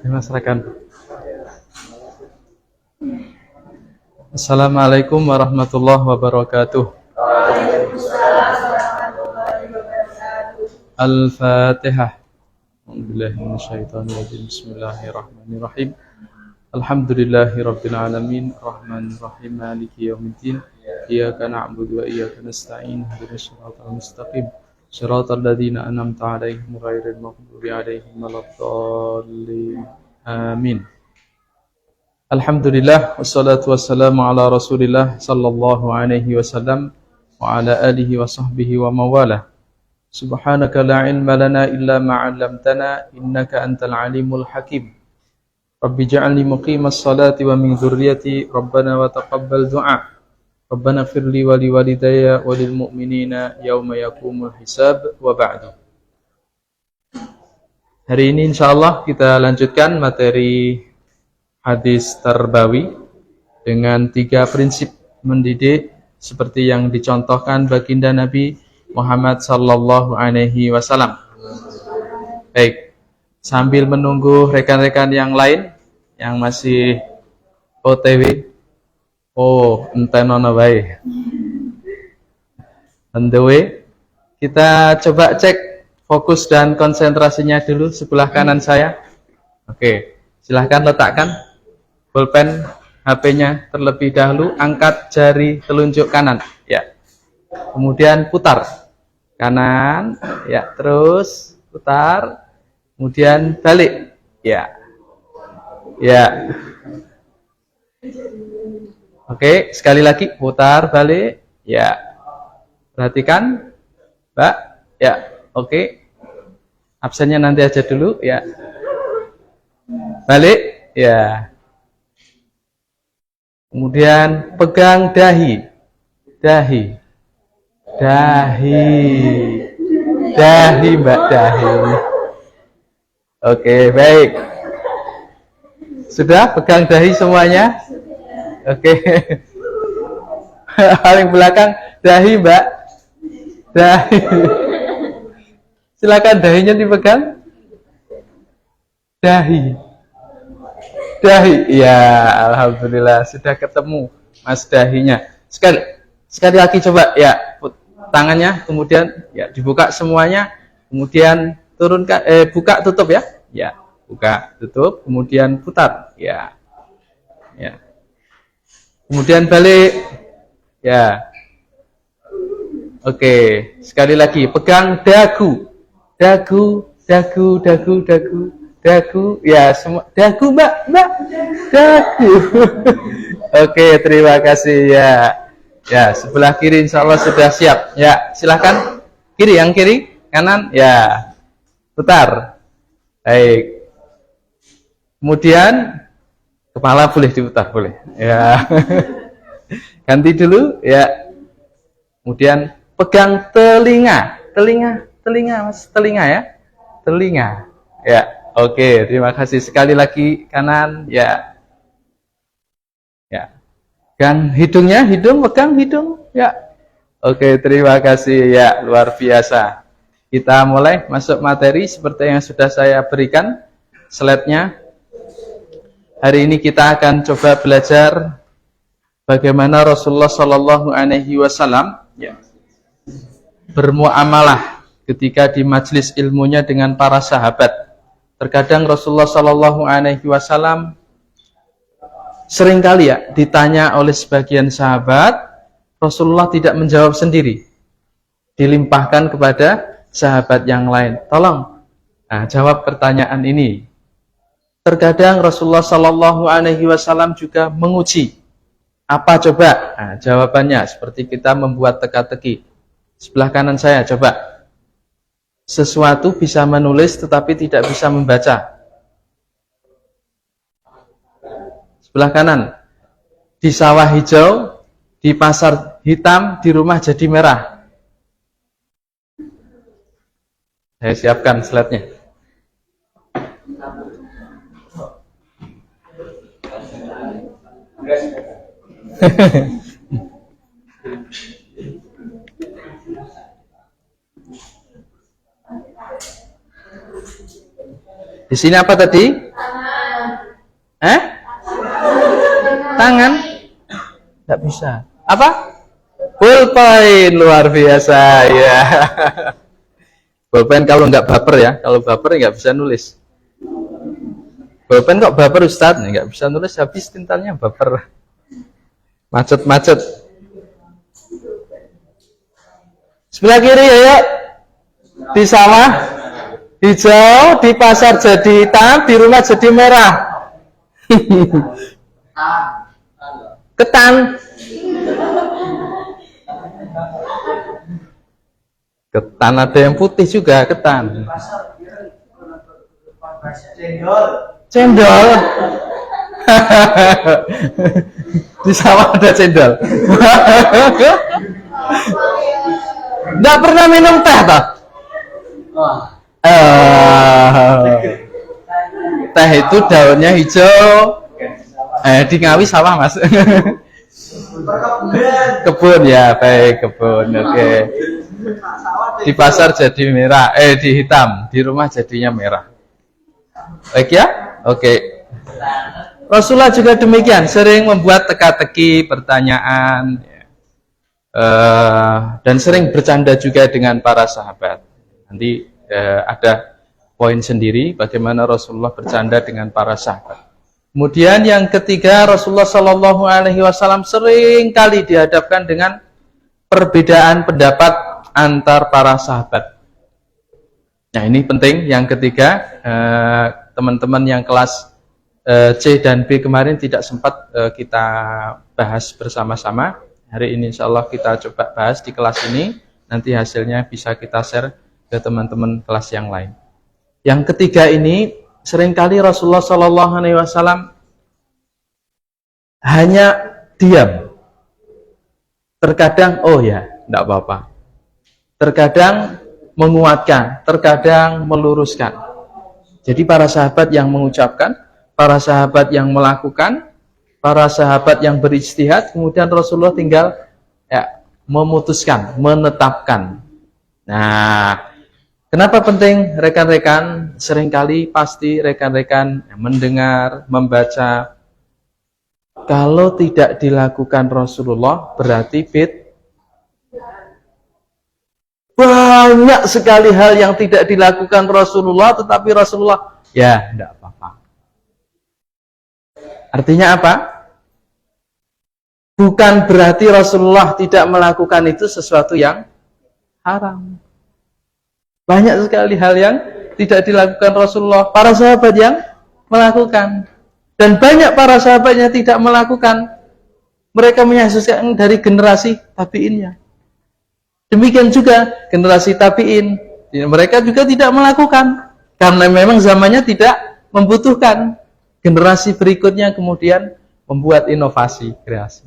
Dimasrakan. Assalamualaikum warahmatullahi wabarakatuh. Al-Fatihah. A'udzubillahi minasyaitonirrajim. Bismillahirrahmanirrahim. Alhamdulillahirabbil alamin, arrahmanir rahim, maliki yaumiddin. Iyyaka na'budu wa iyyaka nasta'in. Ihdinas siratal mustaqim. Shiratal ladzina an'amta 'alaihim ghairil maghdubi 'alaihim waladdallin. Amin. Alhamdulillah wassalatu wassalamu ala Rasulillah sallallahu alaihi wasallam wa ala alihi wa sahbihi wa mawalah. Subhanaka la ilma lana illa ma 'allamtana innaka antal alimul hakim. Rabbi ja'alni muqimas salati wa min dzurriyyati Rabbana wa taqabbal du'a. Rabbana ighfirli wa li walidayya wa lil mu'minina yauma yaqumul hisab wa ba'du. Hari ini insyaallah kita lanjutkan materi hadis tarbawi dengan 3 prinsip mendidik seperti yang dicontohkan baginda Nabi Muhammad sallallahu alaihi wasallam. Baik, sambil menunggu rekan-rekan yang lain yang masih OTW, entenono bae. On the way, kita coba cek fokus dan konsentrasinya dulu sebelah kanan saya. Oke, silahkan letakkan pulpen HP-nya terlebih dahulu, angkat jari telunjuk kanan, ya. Kemudian putar kanan, ya, terus putar, kemudian balik, ya. Ya. Oke, sekali lagi putar balik, ya. Perhatikan, Mbak, ya. Oke. Absennya nanti aja dulu, ya. Balik, ya. Kemudian pegang dahi, Mbak, dahi. Oke, baik. Sudah pegang dahi semuanya? Oke. Paling belakang dahi, Mbak. Dahi. Silakan dahinya dipegang. Dahi. Ya, alhamdulillah sudah ketemu Mas dahinya. Sekali lagi coba, ya, tangannya, kemudian ya dibuka semuanya, kemudian turunkan, buka tutup ya. Ya. Buka, tutup, kemudian putar, ya, ya. Kemudian balik, ya. Oke, sekali lagi, pegang dagu, ya, semua dagu, Mbak, dagu. Oke, terima kasih, ya. Ya, sebelah kiri insya Allah sudah siap, ya. Silahkan kiri, yang kiri, kanan, ya. Putar, baik. Kemudian kepala boleh diputar, boleh. Ya. Ganti dulu, ya. Kemudian pegang telinga, Mas, telinga ya. Telinga. Ya. Oke, terima kasih. Sekali lagi kanan, ya. Ya. Dan hidungnya, pegang hidung, ya. Oke, terima kasih, ya, luar biasa. Kita mulai masuk materi seperti yang sudah saya berikan slide-nya. Hari ini kita akan coba belajar bagaimana Rasulullah Shallallahu Alaihi Wasallam bermuamalah ketika di majelis ilmunya dengan para sahabat. Terkadang Rasulullah Shallallahu Alaihi Wasallam seringkali, ya, ditanya oleh sebagian sahabat, Rasulullah tidak menjawab sendiri, dilimpahkan kepada sahabat yang lain. Tolong, jawab pertanyaan ini. Terkadang Rasulullah Shallallahu Alaihi Wasallam juga menguji. Apa coba? Jawabannya seperti kita membuat teka-teki. Sebelah kanan saya, coba. Sesuatu bisa menulis tetapi tidak bisa membaca. Sebelah kanan. Di sawah hijau, di pasar hitam, di rumah jadi merah. Saya siapkan slide-nya. Di sini apa tadi? Eh? Tangan? Nggak bisa. Apa? Pulpen, luar biasa ya. Pulpen kalau nggak baper ya, kalau baper nggak bisa nulis. Pulpen kok baper Ustadz, nggak bisa nulis, habis tintanya baper. Macet-macet. Sebelah kiri ya, di sawah hijau, di pasar jadi hitam, di rumah jadi merah. Ketan. Ketan ada yang putih juga, ketan. Cendol. Di sawah ada cendol. Nggak pernah minum teh toh? Teh itu daunnya hijau. Di Ngawi sawah mas. Kebun ya, baik kebun. Oke. Di pasar jadi merah, di hitam. Di rumah jadinya merah. Baik ya, oke. Rasulullah juga demikian, sering membuat teka-teki, pertanyaan, dan sering bercanda juga dengan para sahabat. Nanti ada poin sendiri bagaimana Rasulullah bercanda dengan para sahabat. Kemudian yang ketiga, Rasulullah Shallallahu Alaihi Wasallam sering kali dihadapkan dengan perbedaan pendapat antar para sahabat. Nah ini penting. Yang ketiga, teman-teman yang kelas C dan B kemarin tidak sempat kita bahas bersama-sama. Hari ini insya Allah kita coba bahas di kelas ini. Nanti hasilnya bisa kita share ke teman-teman kelas yang lain. Yang ketiga ini, seringkali Rasulullah Shallallahu Alaihi Wasallam hanya diam. Terkadang, oh ya, tidak apa-apa. Terkadang menguatkan, terkadang meluruskan. Jadi para sahabat yang mengucapkan, para sahabat yang melakukan, para sahabat yang berijtihad, kemudian Rasulullah tinggal memutuskan, menetapkan. Nah, kenapa penting rekan-rekan? Seringkali pasti rekan-rekan mendengar, membaca, kalau tidak dilakukan Rasulullah berarti banyak sekali hal yang tidak dilakukan Rasulullah, tetapi Rasulullah ya tidak apa-apa. Artinya apa? Bukan berarti Rasulullah tidak melakukan itu sesuatu yang haram. Banyak sekali hal yang tidak dilakukan Rasulullah, para sahabat yang melakukan. Dan banyak para sahabatnya tidak melakukan. Mereka menyaksikan dari generasi tabi'innya. Demikian juga generasi tabi'in, mereka juga tidak melakukan karena memang zamannya tidak membutuhkan. Generasi berikutnya kemudian membuat inovasi, kreasi.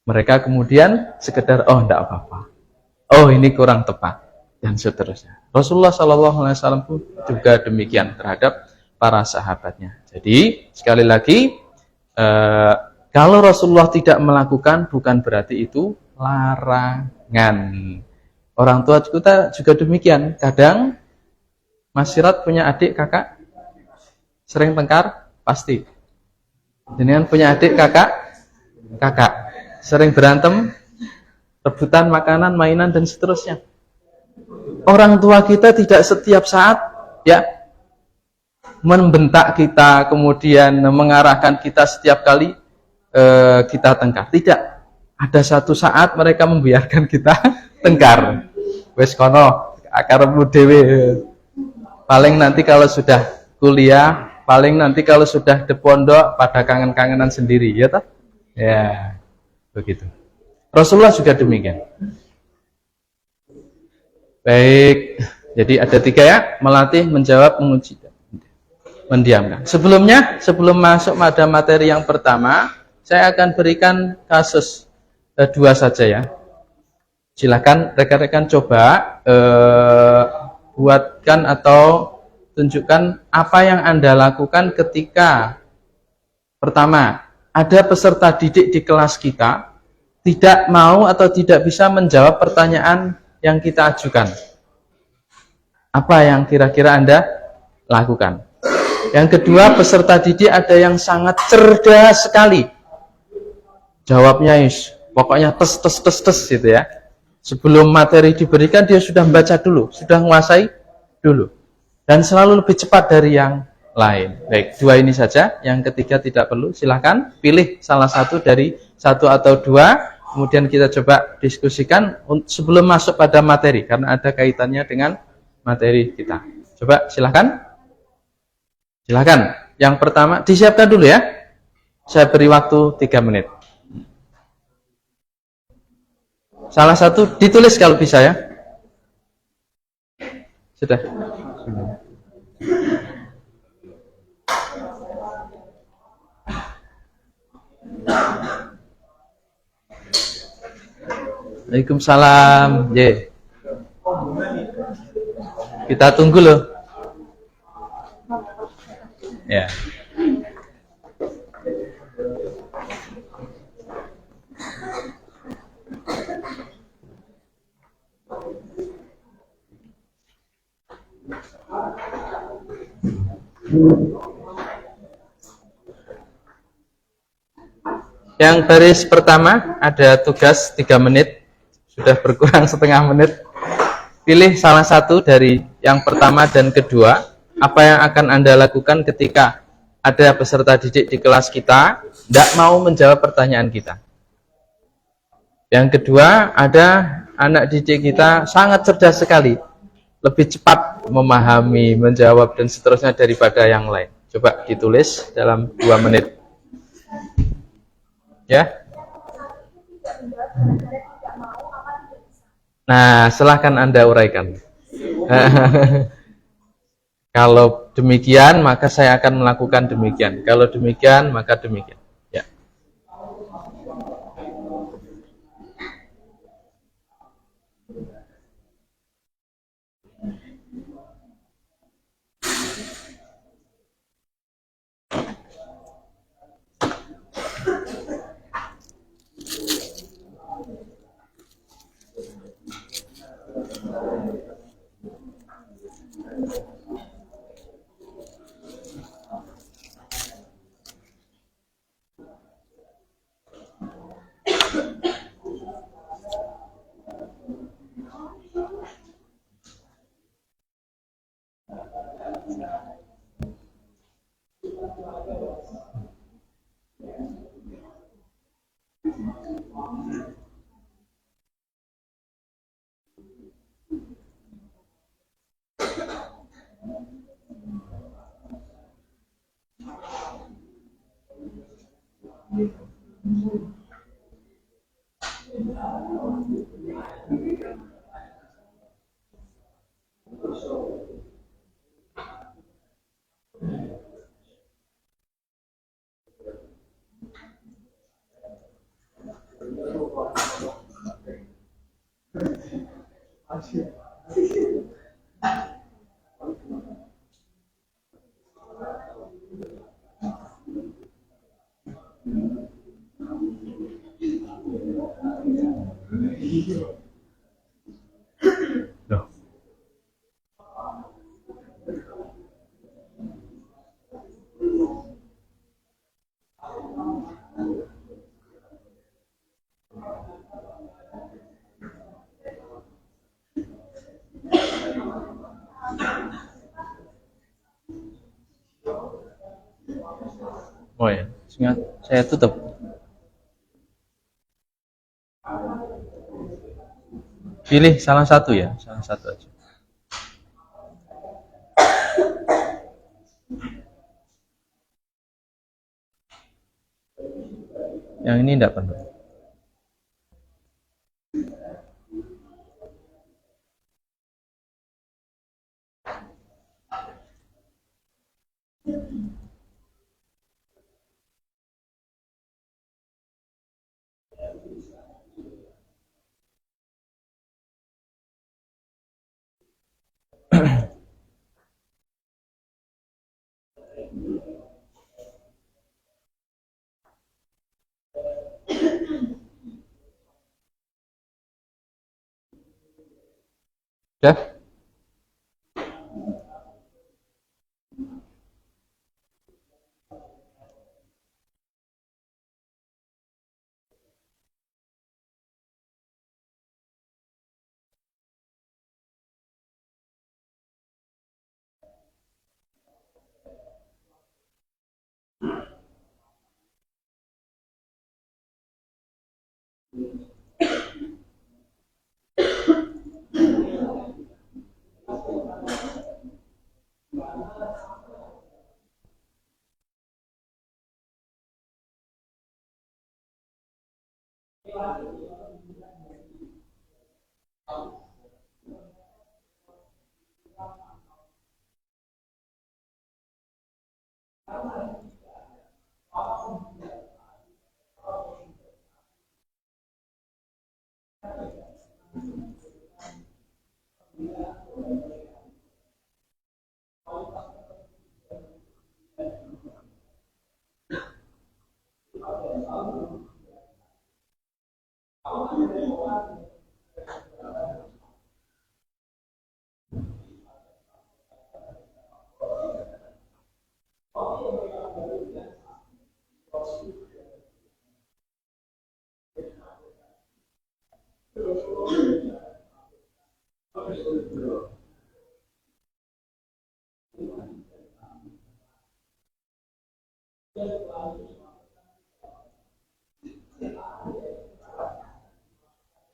Mereka kemudian sekedar tidak apa-apa. Oh ini kurang tepat dan seterusnya. Rasulullah SAW pun juga demikian terhadap para sahabatnya. Jadi sekali lagi, kalau Rasulullah tidak melakukan bukan berarti itu larangan. Orang tua kita juga demikian. Kadang Mas Sirat punya adik kakak sering tengkar, pasti. Jenengan punya adik kakak sering berantem, rebutan makanan, mainan dan seterusnya. Orang tua kita tidak setiap saat membentak kita, kemudian mengarahkan kita setiap kali kita tengkar. Tidak. Ada satu saat mereka membiarkan kita tengkar. Wes kono akarmu dhewe. Paling nanti kalau sudah kuliah, paling nanti kalau sudah di pondok pada kangen-kangenan sendiri, ya toh? Ya, begitu. Rasulullah juga demikian. Baik, jadi ada 3 ya, melatih, menjawab, menguji, mendiamkan. Sebelum masuk pada materi yang pertama, saya akan berikan kasus 2 saja ya. Silakan rekan-rekan coba buatkan atau tunjukkan apa yang Anda lakukan ketika pertama, ada peserta didik di kelas kita tidak mau atau tidak bisa menjawab pertanyaan yang kita ajukan. Apa yang kira-kira Anda lakukan? Yang kedua, peserta didik ada yang sangat cerdas sekali. Jawabnya pokoknya tes tes tes tes gitu ya. Sebelum materi diberikan dia sudah membaca dulu, sudah menguasai dulu. Dan selalu lebih cepat dari yang lain. Baik, dua ini saja. Yang ketiga tidak perlu. Silahkan pilih salah satu dari satu atau dua. Kemudian kita coba diskusikan sebelum masuk pada materi. Karena ada kaitannya dengan materi kita. Coba silahkan. Silahkan. Yang pertama, disiapkan dulu ya. Saya beri waktu 3 menit. Salah satu ditulis kalau bisa ya. Sudah. Waalaikumsalam. Ye. Kita tunggu loh. Ya. Yang baris pertama ada tugas 3 menit. Sudah berkurang setengah menit. Pilih salah satu dari yang pertama dan kedua. Apa yang akan Anda lakukan ketika ada peserta didik di kelas kita tidak mau menjawab pertanyaan kita. Yang kedua, ada anak didik kita sangat cerdas sekali, lebih cepat memahami, menjawab dan seterusnya daripada yang lain. Coba ditulis dalam 2 menit. Ya. Nah, silahkan Anda uraikan. Kalau demikian, maka saya akan melakukan demikian. Kalau demikian, maka demikian. Ya. Loh. Oh ya, saya tutup. Pilih salah satu ya, salah satu aja. Yang ini tidak perlu. Sudah?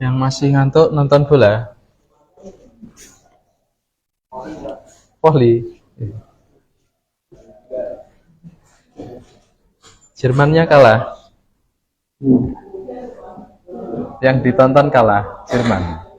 Yang masih ngantuk nonton bola, Poli, Jermannya kalah, yang ditonton kalah, Jerman.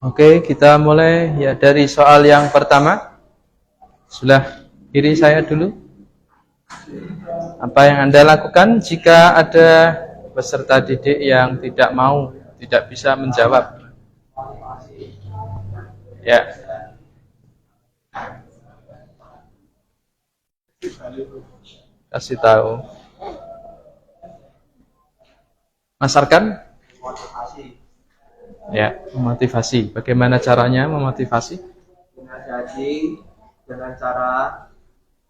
Oke, kita mulai ya dari soal yang pertama. Sebelah kiri saya dulu. Apa yang Anda lakukan jika ada peserta didik yang tidak bisa menjawab? Ya. Kasih tahu. Mas Arkan? Motivasi. Ya, memotivasi. Bagaimana caranya memotivasi? Dinasihati dengan cara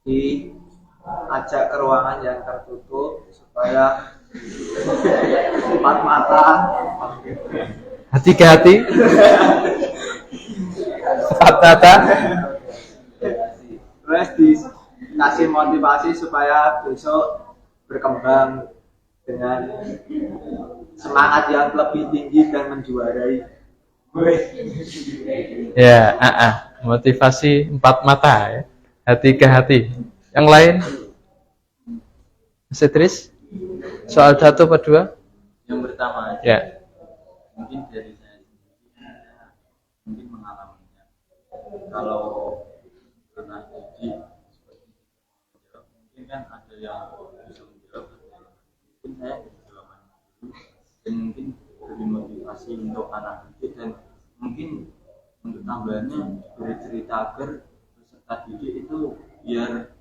diajak ke ruangan yang tertutup supaya empat mata, Hati ke hati. Empat mata. terus dikasih motivasi supaya besok berkembang dengan semangat yang lebih tinggi dan menjuarai. Ya, motivasi empat mata ya. Hati ke hati. Yang lain? Mas Idris? Soal 1 atau 2? Yang pertama, Ya. mungkin dari saya sendiri, mungkin mengalaminya. Kalau karena jadi seperti menjawab, mungkin kan ada yang bisa menjawab, mungkin saya jawaban dulu, dan mungkin beri motivasi untuk anak didik, dan mungkin untuk tambahannya beri cerita agar peserta didik itu biar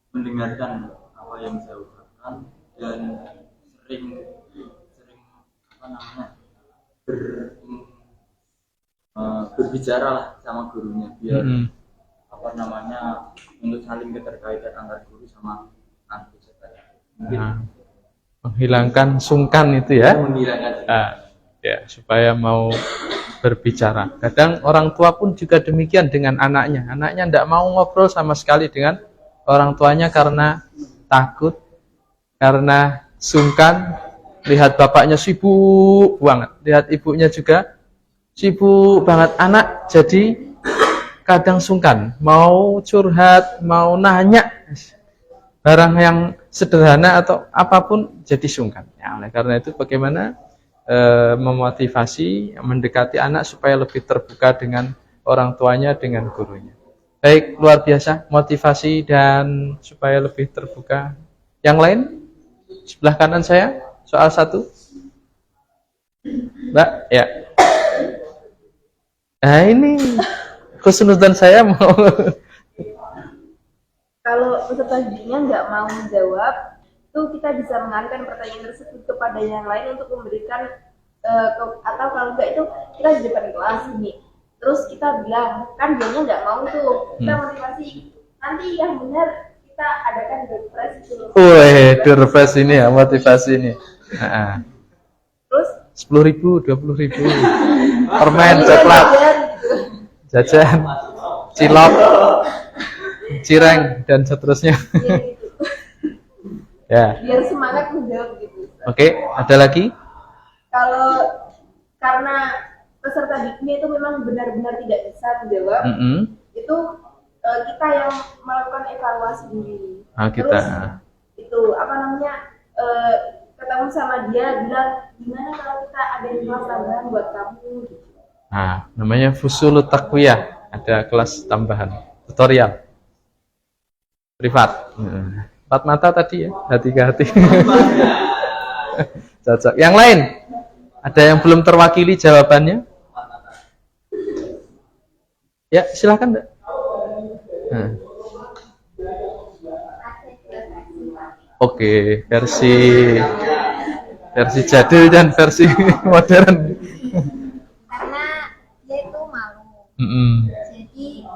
mendengarkan apa yang saya ucapkan dan sering berbicara lah sama gurunya biar untuk saling keterkaitan antar guru sama anak peserta. Mungkin Menghilangkan sungkan itu ya. menghilangkan Ya, supaya mau berbicara. Kadang orang tua pun juga demikian dengan anaknya. Anaknya tidak mau ngobrol sama sekali dengan orang tuanya karena takut, karena sungkan. Lihat bapaknya sibuk banget, lihat ibunya juga sibuk banget. Anak jadi kadang sungkan, mau curhat, mau nanya barang yang sederhana atau apapun jadi sungkan. Ya, oleh karena itu bagaimana memotivasi, mendekati anak supaya lebih terbuka dengan orang tuanya, dengan gurunya. Baik, luar biasa motivasi dan supaya lebih terbuka. Yang lain? Sebelah kanan saya, soal 1. Mbak, ya. Nah ini khusnudzan saya mau. Kalau peserta didiknya nggak mau menjawab, itu kita bisa mengalihkan pertanyaan tersebut kepada yang lain untuk memberikan atau kalau enggak itu kita di depan kelas ini. Terus kita bilang, kan dianya nggak mau tuh, kita motivasi. Nanti yang benar kita adakan surprise itu. Surprise ini ya, motivasi ini. Terus 10.000, 20.000, permen, coklat, jajan, cilok, cireng dan seterusnya. Ya, gitu. Ya. biar semangat menjawab gitu. Oke, ada lagi? Kalau karena peserta dikmi itu memang benar-benar tidak bisa menjawab, Mm-mm. itu kita yang melakukan evaluasi diri. Ah, kita. Terus itu apa namanya ketemu sama dia bilang gimana kalau kita ada kelas tambahan buat kamu gitu. Nah, namanya fusulut takwiyah, ada kelas tambahan, tutorial. Privat. Empat mata tadi ya, hati ke hati. Cocok. Yang lain? Ada yang belum terwakili jawabannya? Ya, silakan, Mbak. Nah. Oke, versi jadul dan versi modern. Karena dia itu malu. Mm-mm. Jadi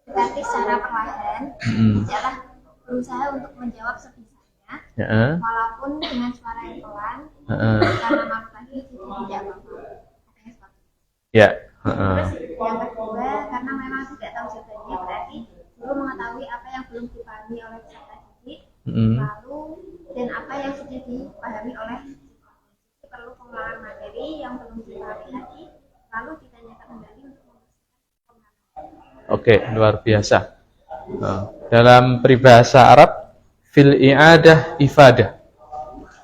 berarti secara perlahan Mm-mm. adalah berusaha untuk menjawab sebisanya, Ya. walaupun dengan suara yang pelan, Heeh. karena malu tadi jadi tidak apa-apa. Katanya seperti itu. Ya. Heeh. Terus yang kedua, karena memang tidak tahu jawabannya, berarti perlu mengetahui apa yang belum dipahami oleh peserta didik, Mm-mm. lalu dan apa yang sudah dipahami oleh siswa. Jadi perlu pengulangan materi yang belum dipahami tadi, lalu ditanyakan kembali untuk memastikan pemahaman. Oke, luar biasa. Dalam peribahasa Arab, fil i'adah ifadah.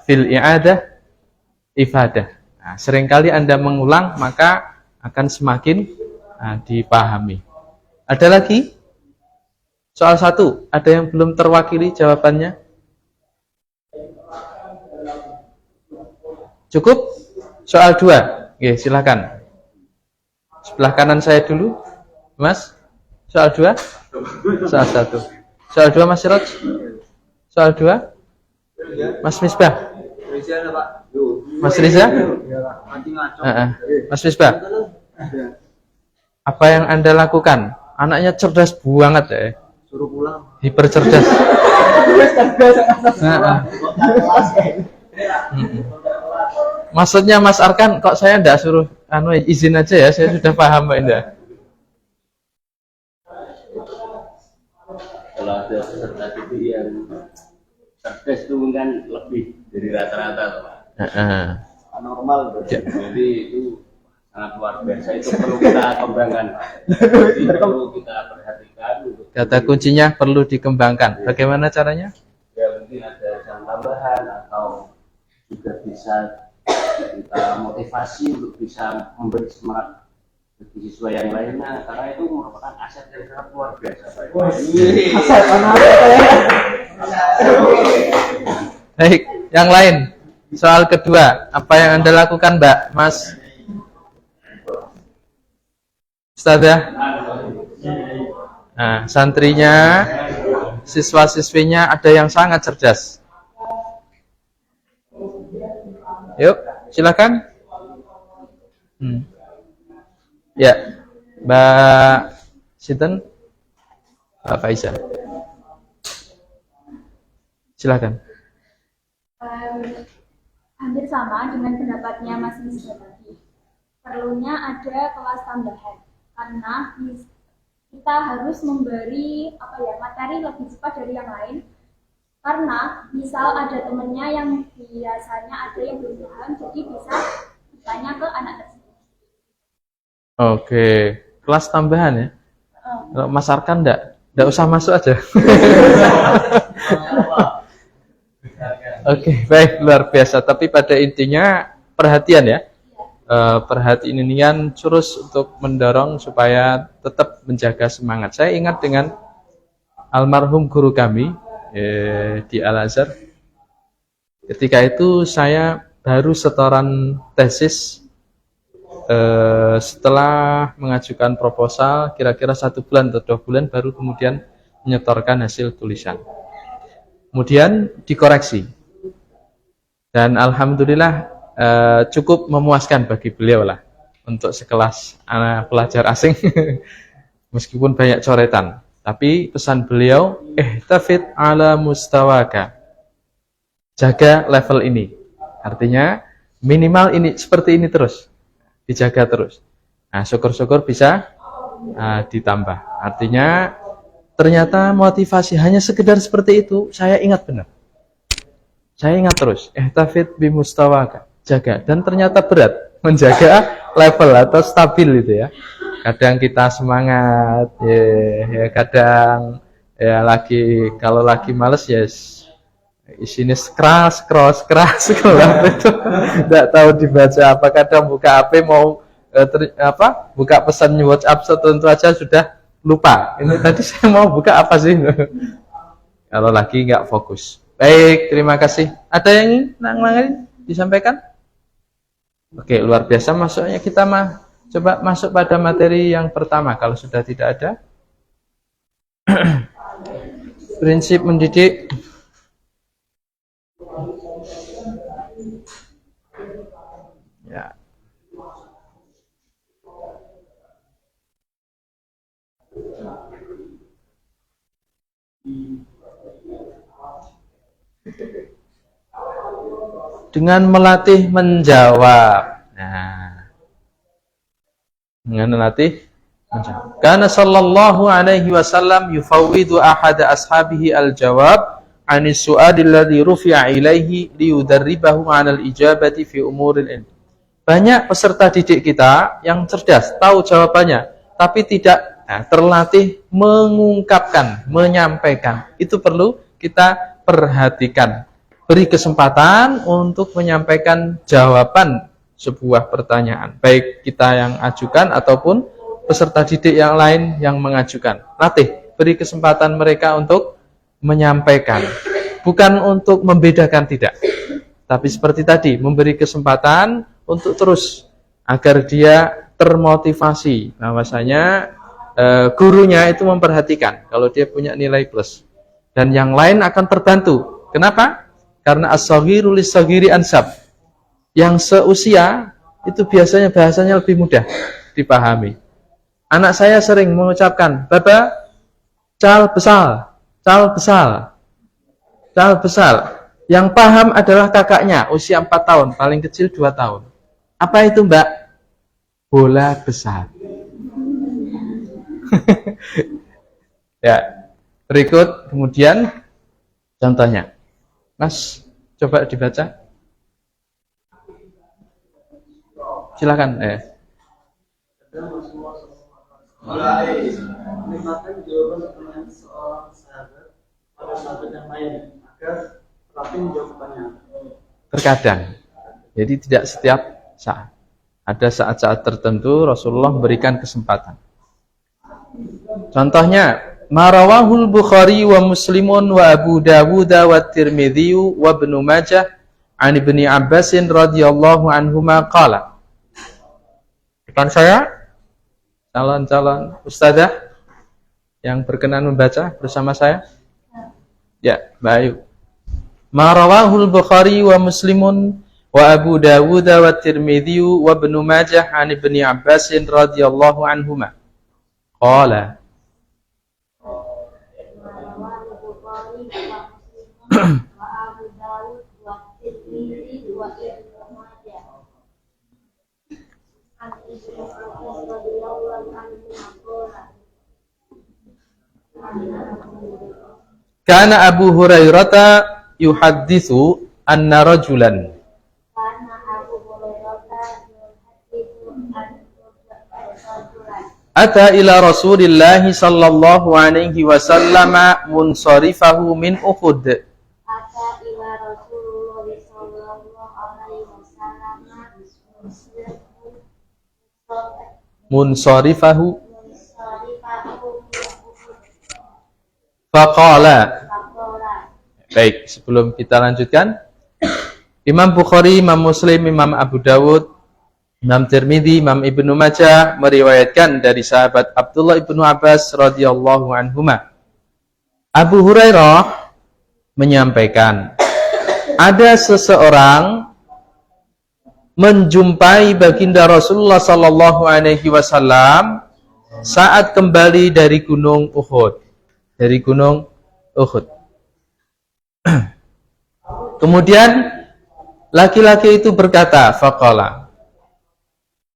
Fil i'adah ifadah. Nah, seringkali Anda mengulang, maka akan semakin dipahami. Ada lagi? Soal 1, ada yang belum terwakili jawabannya? Cukup? Soal 2. Oke, silakan. Sebelah kanan saya dulu. Mas, soal 2? Soal 1. Soal 2 Mas Siroj? Soal 2? Mas Misbah? Indonesia ada Pak. Mas Riza? Nanti ngaco. Mas Misbah? Apa yang Anda lakukan? Anaknya cerdas banget ya. Suruh pulang. Hiper cerdas. Maksudnya Mas Arkan, kok saya enggak suruh izin aja ya, saya sudah paham Mbak Indah. Kalau ada peserta didik yang cerdas itu kan lebih dari rata-rata, Pak. Normal bro. Jadi itu sangat luar biasa, itu perlu kita kembangkan, Pak. Jadi perlu kita perhatikan. Kata kuncinya perlu dikembangkan. Bagaimana caranya? Ya mungkin ada jam tambahan atau juga bisa kita motivasi untuk bisa memberi semangat bagi siswa yang lainnya, karena itu merupakan aset yang sangat luar biasa, Pak. Baik, yang lain. Soal kedua, apa yang Anda lakukan, Mbak? Mas Ustazah? Nah, santrinya, siswa-siswinya ada yang sangat cerdas. Yuk, silakan. Ya, Mbak Sinten, Mbak Faiza. Silakan. Hampir sama dengan pendapatnya Mas Misbah tadi. Perlunya ada kelas tambahan karena kita harus memberi materi lebih cepat dari yang lain. Karena misal ada temennya yang biasanya ada yang belum paham, jadi bisa tanya ke anak tersebut. Oke, kelas tambahan ya. Kalau Mas Arkan enggak usah masuk aja. Oke, baik, luar biasa. Tapi pada intinya perhatian ya. Perhatian terus untuk mendorong supaya tetap menjaga semangat. Saya ingat dengan almarhum guru kami di Al-Azhar. Ketika itu saya baru setoran tesis setelah mengajukan proposal kira-kira 1 bulan atau 2 bulan baru kemudian menyetorkan hasil tulisan. Kemudian dikoreksi. Dan alhamdulillah cukup memuaskan bagi beliau lah untuk sekelas anak pelajar asing meskipun banyak coretan. Tapi pesan beliau, ihtafid ala mustawaka. Jaga level ini. Artinya minimal ini seperti ini terus. Dijaga terus. Nah, syukur-syukur bisa ditambah. Artinya ternyata motivasi hanya sekedar seperti itu, saya ingat benar. Saya ingat terus, ihtafid bimustawaka, jaga. Dan ternyata berat menjaga level atau stabil itu ya. Kadang kita semangat, ya kadang ya lagi kalau lagi males ya isinya keras itu tidak tahu dibaca apa. Kadang buka HP mau buka pesan WhatsApp tertentu aja sudah lupa. Ini tadi saya mau buka apa sih? Kalau lagi nggak fokus. Baik, terima kasih. Ada yang ingin disampaikan? Oke, luar biasa. Masuknya kita coba masuk pada materi yang pertama. Kalau sudah tidak ada, prinsip mendidik. Ya. Dengan melatih menjawab. Nah, dengan melatih menjawab. Karena sallallahu alaihi wasallam yufawwidu ahada ashabihi al-jawab anis su'adil ladzi rufi'a ilaihi liyudarribahu 'ala al-ijabati fi umuril ilm. Banyak peserta didik kita yang cerdas, tahu jawabannya, tapi tidak terlatih mengungkapkan, menyampaikan. Itu perlu kita perhatikan. Beri kesempatan untuk menyampaikan jawaban sebuah pertanyaan, baik kita yang ajukan ataupun peserta didik yang lain yang mengajukan. Latih, beri kesempatan mereka untuk menyampaikan, bukan untuk membedakan, tidak. Tapi seperti tadi, memberi kesempatan untuk terus agar dia termotivasi bahwasanya gurunya itu memperhatikan kalau dia punya nilai plus, dan yang lain akan terbantu. Kenapa? Karena as-saghiru lis-saghiri ansab. Yang seusia itu biasanya bahasanya lebih mudah dipahami. Anak saya sering mengucapkan, "Baba, cal besar, cal besar, cal besar." Yang paham adalah kakaknya, usia 4 tahun, paling kecil 2 tahun. Apa itu, Mbak? Bola besar. Ya, berikut kemudian contohnya. Mas, coba dibaca. Silakan. Mulai menikmati jawaban pertanyaan seorang sahabat pada sahabat yang lain agar terapi menjawab pertanyaan. Terkadang, jadi tidak setiap saat. Ada saat-saat tertentu Rasulullah memberikan kesempatan. Contohnya, Marawahul Bukhari wa Muslimun wa Abu Dawud wa Tirmidzi wa Ibnu Majah an Ibni Abbasin radhiyallahu anhuma qala. Depan saya calon-calon ustazah yang berkenan membaca bersama saya. Ya, baik. Marawahul Bukhari wa Muslimun wa Abu Dawud wa Tirmidzi wa Ibnu Majah an Ibni Abbasin radhiyallahu anhuma qala. Kana Abu Hurairah yuhadditsu anna rajulan ata ila Rasulillah sallallahu alaihi wasallam munsarifahu min Uhud. Munsarifahu faqala. Baik, sebelum kita lanjutkan, Imam Bukhari, Imam Muslim, Imam Abu Dawud, Imam Tirmidzi, Imam Ibnu Majah meriwayatkan dari sahabat Abdullah ibnu Abbas radhiyallahu anhuma. Abu Hurairah menyampaikan, ada seseorang menjumpai baginda Rasulullah sallallahu alaihi wasallam saat kembali dari gunung Uhud. Dari gunung Uhud. Kemudian laki-laki itu berkata, faqala,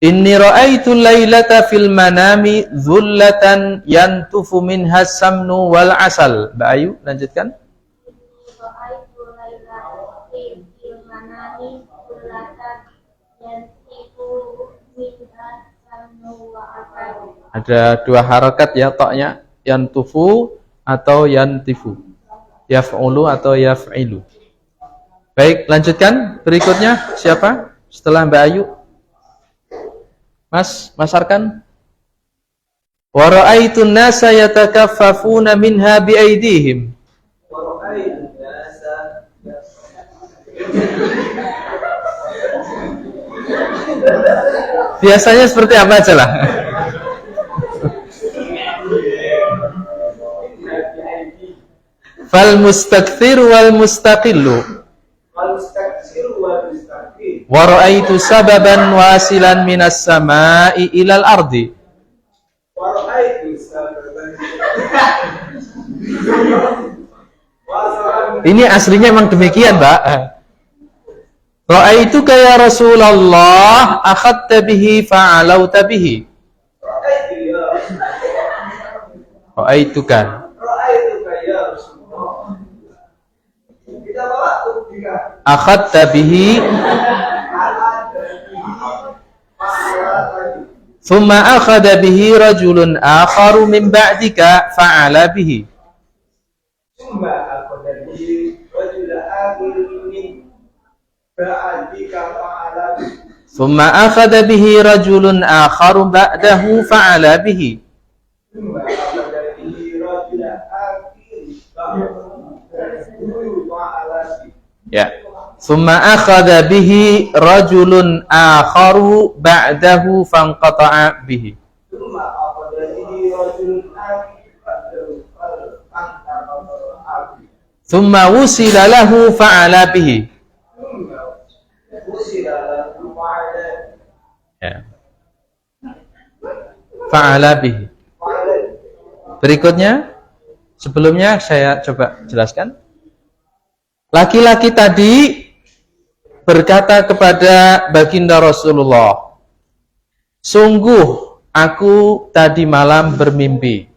inni ra'aitu lailata fil manami dhullatan yantufu minha samnu wal asal. Mbak Ayu, lanjutkan. Ada dua harakat ya toknya, yantufu atau yantifu, yaf'ulu atau yaf'ilu. Baik, lanjutkan. Berikutnya siapa? Setelah Mbak Ayu. Mas Arkan. Wa ra'aitun nasa yatakaffafuna minha biaydihim. Biasanya seperti apa aja lah. Fal mustakthir wal mustaqillu. Wa ra'aitu sababan wasilan minas sama'i ilal ardi. Ini aslinya memang demikian, Mbak. Ra'aituka ya Rasulullah akhadta bihi fa'alauta bihi. Ra'aituka akhadta bihi thumma akhadha bihi rajulun akharu min ba'dika fa'ala bihi. Thumma akhadha bihi rajulun akharu ba'dahu fa'ala bihi. Ya. Thumma akhadha bihi rajulun akharu ba'dahu fanqata'a bihi. Thumma wusila lahu fa'ala bihi. Ya. Fa'ala bihi. Berikutnya, sebelumnya saya coba jelaskan. Laki-laki tadi berkata kepada baginda Rasulullah, sungguh aku tadi malam bermimpi,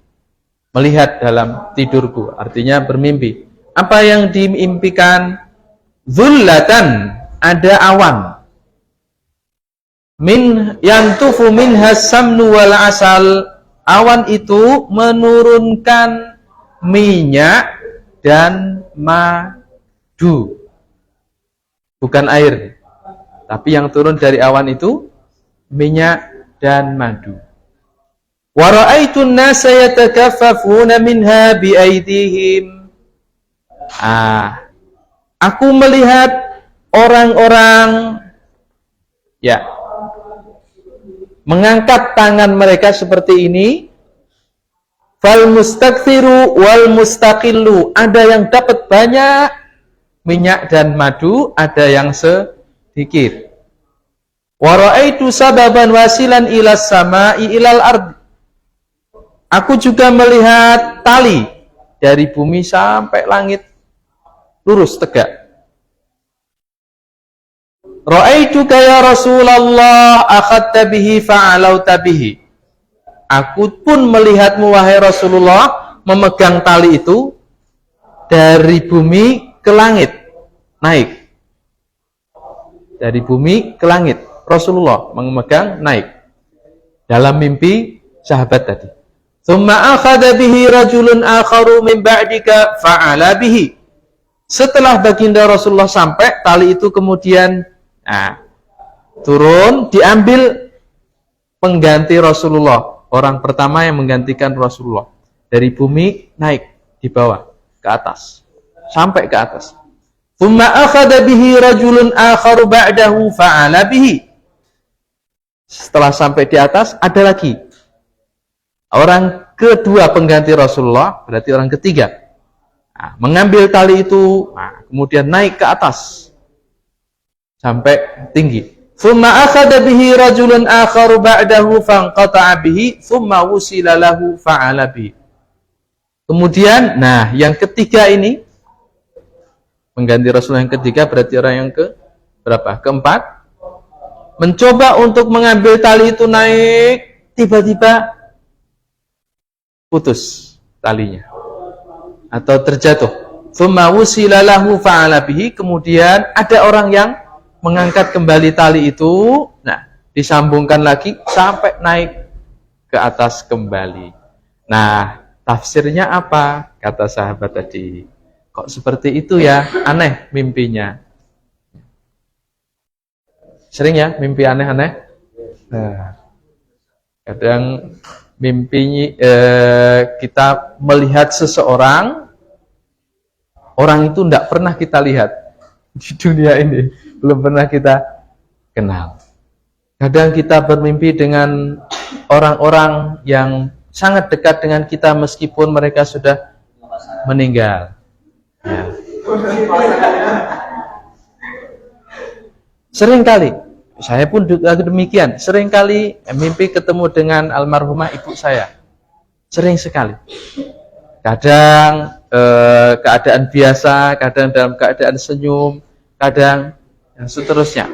melihat dalam tidurku, artinya bermimpi. Apa yang diimpikan? Zullatan, ada awan. Min yantufu minhas samnu wal asal. Awan itu menurunkan minyak dan madu. Bukan air, tapi yang turun dari awan itu minyak dan madu. Wa ra'aitun nasa yatakaffafuna minha biaydihim. Aku melihat orang-orang mengangkat tangan mereka seperti ini. Fal mustakthiru wal mustaqillu, ada yang dapat banyak minyak dan madu, ada yang sedikit. Wa ra'aitu sababan wasilan ilas sama'i ilal ard. Aku juga melihat tali dari bumi sampai langit lurus tegak. Ra'aituka ya Rasulullah akhadta bihi fa'alauta bihi. Aku pun melihatmu wahai Rasulullah memegang tali itu dari bumi ke langit, naik. Dari bumi ke langit, Rasulullah memegang naik. Dalam mimpi sahabat tadi. Tsumma akhadha bihi rajulun akharu min ba'dika fa'ala bihi. Setelah baginda Rasulullah sampai, tali itu kemudian turun, diambil pengganti Rasulullah, orang pertama yang menggantikan Rasulullah. Dari bumi naik di bawah ke atas, sampai ke atas. Tsumma akhadha bihi rajulun akharu ba'dahu fa'ala bihi. Setelah sampai di atas, ada lagi orang kedua pengganti Rasulullah, berarti orang ketiga. Mengambil tali itu, kemudian naik ke atas sampai tinggi. Tsumma akhadha bihi rajulun akharu ba'dahu fanqata'a bihi tsumma wusila lahu fa'ala bihi. Kemudian, yang ketiga ini pengganti Rasulullah yang ketiga, berarti orang yang ke berapa? Keempat. Mencoba untuk mengambil tali itu naik, tiba-tiba putus talinya atau terjatuh. Tsumma wusila lahu fa'ala bihi. Kemudian ada orang yang mengangkat kembali tali itu, disambungkan lagi sampai naik ke ke atas kembali. Nah, tafsirnya apa? Kata sahabat tadi. Kok seperti itu ya? Aneh mimpinya. Sering ya mimpi aneh-aneh? Nah, kadang mimpi kita melihat seseorang, orang itu tidak pernah kita lihat di dunia ini, belum pernah kita kenal. Kadang kita bermimpi dengan orang-orang yang sangat dekat dengan kita meskipun mereka sudah meninggal. Ya. Seringkali, saya pun juga demikian, seringkali mimpi ketemu dengan almarhumah ibu saya. Sering sekali. Kadang keadaan biasa, kadang dalam keadaan senyum, kadang dan seterusnya.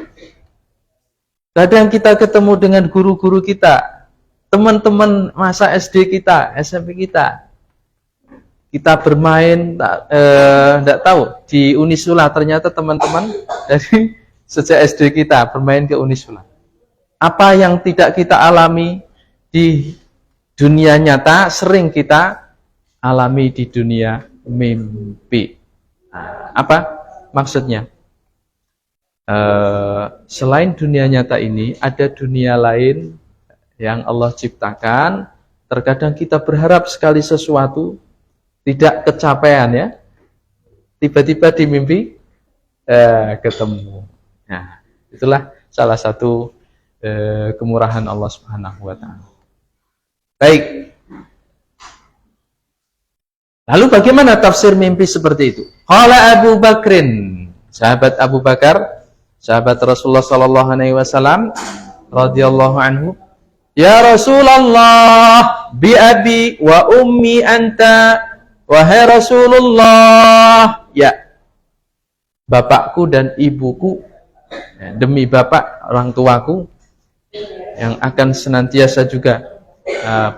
Kadang kita ketemu dengan guru-guru kita, teman-teman masa SD kita, SMP kita. Kita bermain, tidak tahu, di Unisula ternyata teman-teman dari sejak SD kita bermain ke Unisula. Apa yang tidak kita alami di dunia nyata, sering kita alami di dunia mimpi. Nah, apa maksudnya? Selain dunia nyata ini, ada dunia lain yang Allah ciptakan. Terkadang kita berharap sekali sesuatu, tidak kecapean ya, tiba-tiba di mimpi ketemu. Nah, itulah salah satu kemurahan Allah Subhanahu wa taala. Baik. Lalu bagaimana tafsir mimpi seperti itu? Qala Abu Bakrin, sahabat Abu Bakar, sahabat Rasulullah sallallahu alaihi wasallam radhiyallahu anhu, ya Rasulullah, bi abi wa ummi anta. Wahai Rasulullah, ya, bapakku dan ibuku, ya, demi bapak orang tuaku yang akan senantiasa juga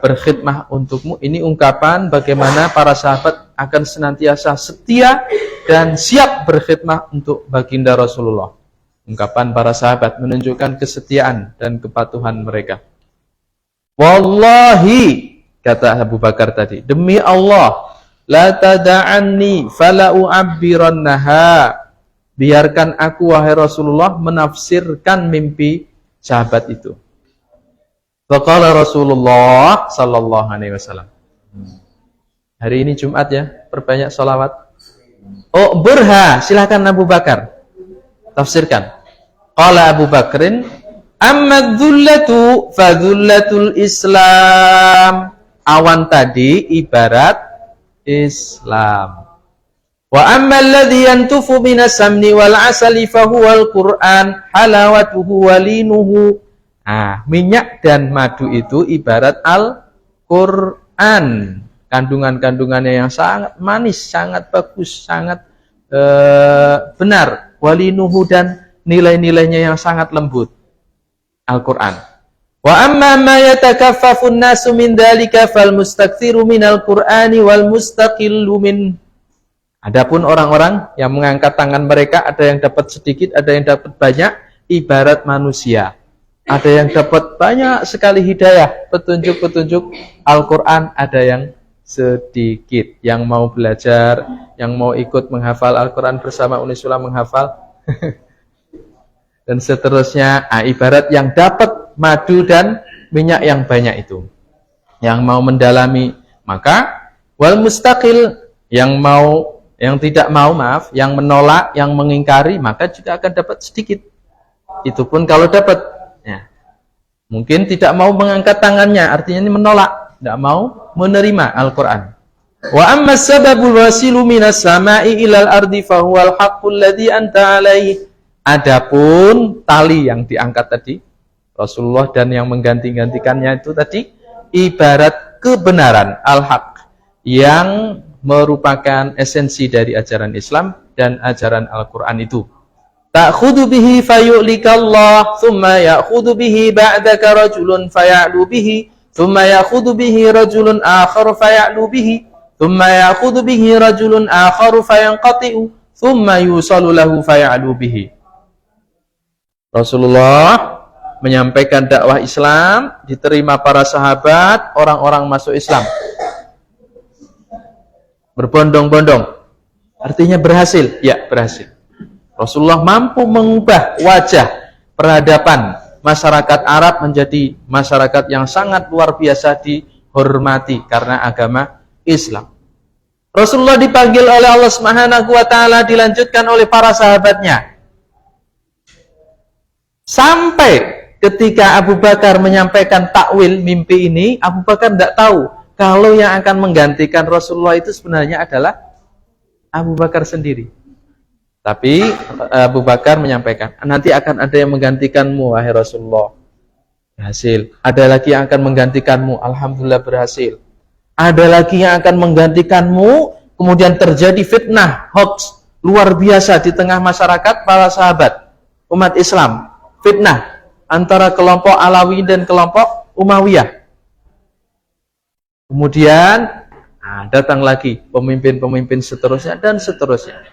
berkhidmah untukmu. Ini ungkapan bagaimana para sahabat akan senantiasa setia dan siap berkhidmah untuk baginda Rasulullah. Ungkapan para sahabat menunjukkan kesetiaan dan kepatuhan mereka. Wallahi, kata Abu Bakar tadi, demi Allah, la tada'anni fala u'abbirannaha. Biarkan aku wahai Rasulullah menafsirkan mimpi sahabat itu. Faqala Rasulullah sallallahu alaihi wasallam. Hari ini Jumat ya, perbanyak sholawat. Oh, burha, silakan Abu Bakar tafsirkan. Qala Abu Bakrin, amma dhullatu fa dhullatul Islam. Awan tadi ibarat Islam. Wa amma alladhi yantufu minas samni wal asali fa huwal Qur'an halawatuhu walinuhu. Minyak dan madu itu ibarat Al-Qur'an. Kandungan-kandungannya yang sangat manis, sangat bagus, sangat benar. Walinuhu dan nilai-nilainya yang sangat lembut. Al-Qur'an. Wa amma ma yatakaffafu an-nasu min dzalika fal mustakthiru minal Qur'ani wal mustaqillu min. Adapun orang-orang yang mengangkat tangan mereka, ada yang dapat sedikit, ada yang dapat banyak, ibarat manusia. Ada yang dapat banyak sekali hidayah, petunjuk-petunjuk Al-Qur'an, ada yang sedikit. Yang mau belajar, yang mau ikut menghafal Al-Qur'an bersama Unisula menghafal dan seterusnya, ibarat yang dapat madu dan minyak yang banyak itu. Yang mau mendalami, maka wal mustaqil, yang tidak mau, yang menolak, yang mengingkari, maka juga akan dapat sedikit. Itu pun kalau dapat, ya. Mungkin tidak mau mengangkat tangannya, artinya ini menolak, tidak mau menerima Al-Qur'an. Wa amma sababul wasilu minas sama'i ilal ardi fa huwal haqqul ladzi anta alaihi. Adapun tali yang diangkat tadi Rasulullah dan yang mengganti-gantikannya itu tadi ibarat kebenaran al-haq yang merupakan esensi dari ajaran Islam dan ajaran Al-Qur'an itu. Ta'khudhu bihi fayu'likallah, thumma ya'khudhu bihi ba'daka rajulun faya'lu bihi, thumma ya'khudhu bihi rajulun akhar faya'lu bihi, thumma ya'khudhu bihi rajulun akhar fayanqati'u, thumma yusalu lahu faya'lu bihi. Rasulullah menyampaikan dakwah Islam, diterima para sahabat, orang-orang masuk Islam. Berbondong-bondong. Artinya berhasil? Ya, berhasil. Rasulullah mampu mengubah wajah peradaban masyarakat Arab menjadi masyarakat yang sangat luar biasa dihormati karena agama Islam. Rasulullah dipanggil oleh Allah Subhanahu wa taala, dilanjutkan oleh para sahabatnya. Sampai ketika Abu Bakar menyampaikan takwil mimpi ini, Abu Bakar tidak tahu kalau yang akan menggantikan Rasulullah itu sebenarnya adalah Abu Bakar sendiri. Tapi Abu Bakar menyampaikan, nanti akan ada yang menggantikanmu, wahai Rasulullah. Berhasil. Ada lagi yang akan menggantikanmu. Alhamdulillah berhasil. Ada lagi yang akan menggantikanmu. Kemudian terjadi fitnah, hoax, luar biasa di tengah masyarakat para sahabat, umat Islam. Fitnah antara kelompok Alawi dan kelompok Umayyah. Kemudian datang lagi pemimpin-pemimpin seterusnya dan seterusnya.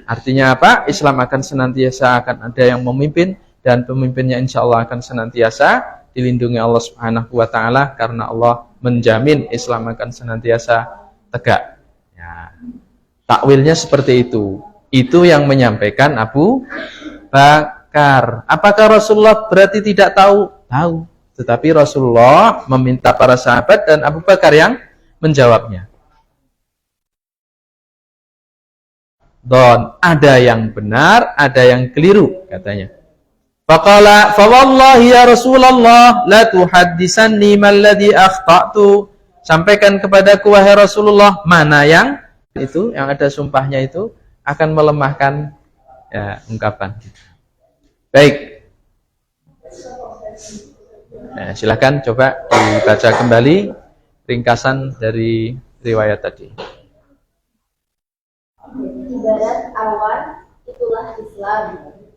Artinya apa? Islam akan senantiasa akan ada yang memimpin, dan pemimpinnya insya Allah akan senantiasa dilindungi Allah Subhanahu wa taala, karena Allah menjamin Islam akan senantiasa tegak. Ya. Takwilnya seperti itu. Itu yang menyampaikan Abu Bakar. Apakah Rasulullah berarti tidak tahu? Tahu. Tetapi Rasulullah meminta para sahabat dan Abu Bakar yang menjawabnya. Don, ada yang benar, ada yang keliru, katanya. Faqala, fa wallahi ya Rasulullah, la tuhaddisanni malladhi akhta'tu. Sampaikan kepadaku wahai Rasulullah, mana yang itu, yang ada sumpahnya itu akan melemahkan ya, ungkapan. Baik. Nah, silakan coba dibaca kembali ringkasan dari riwayat tadi. Ibarat awan, itulah Islam.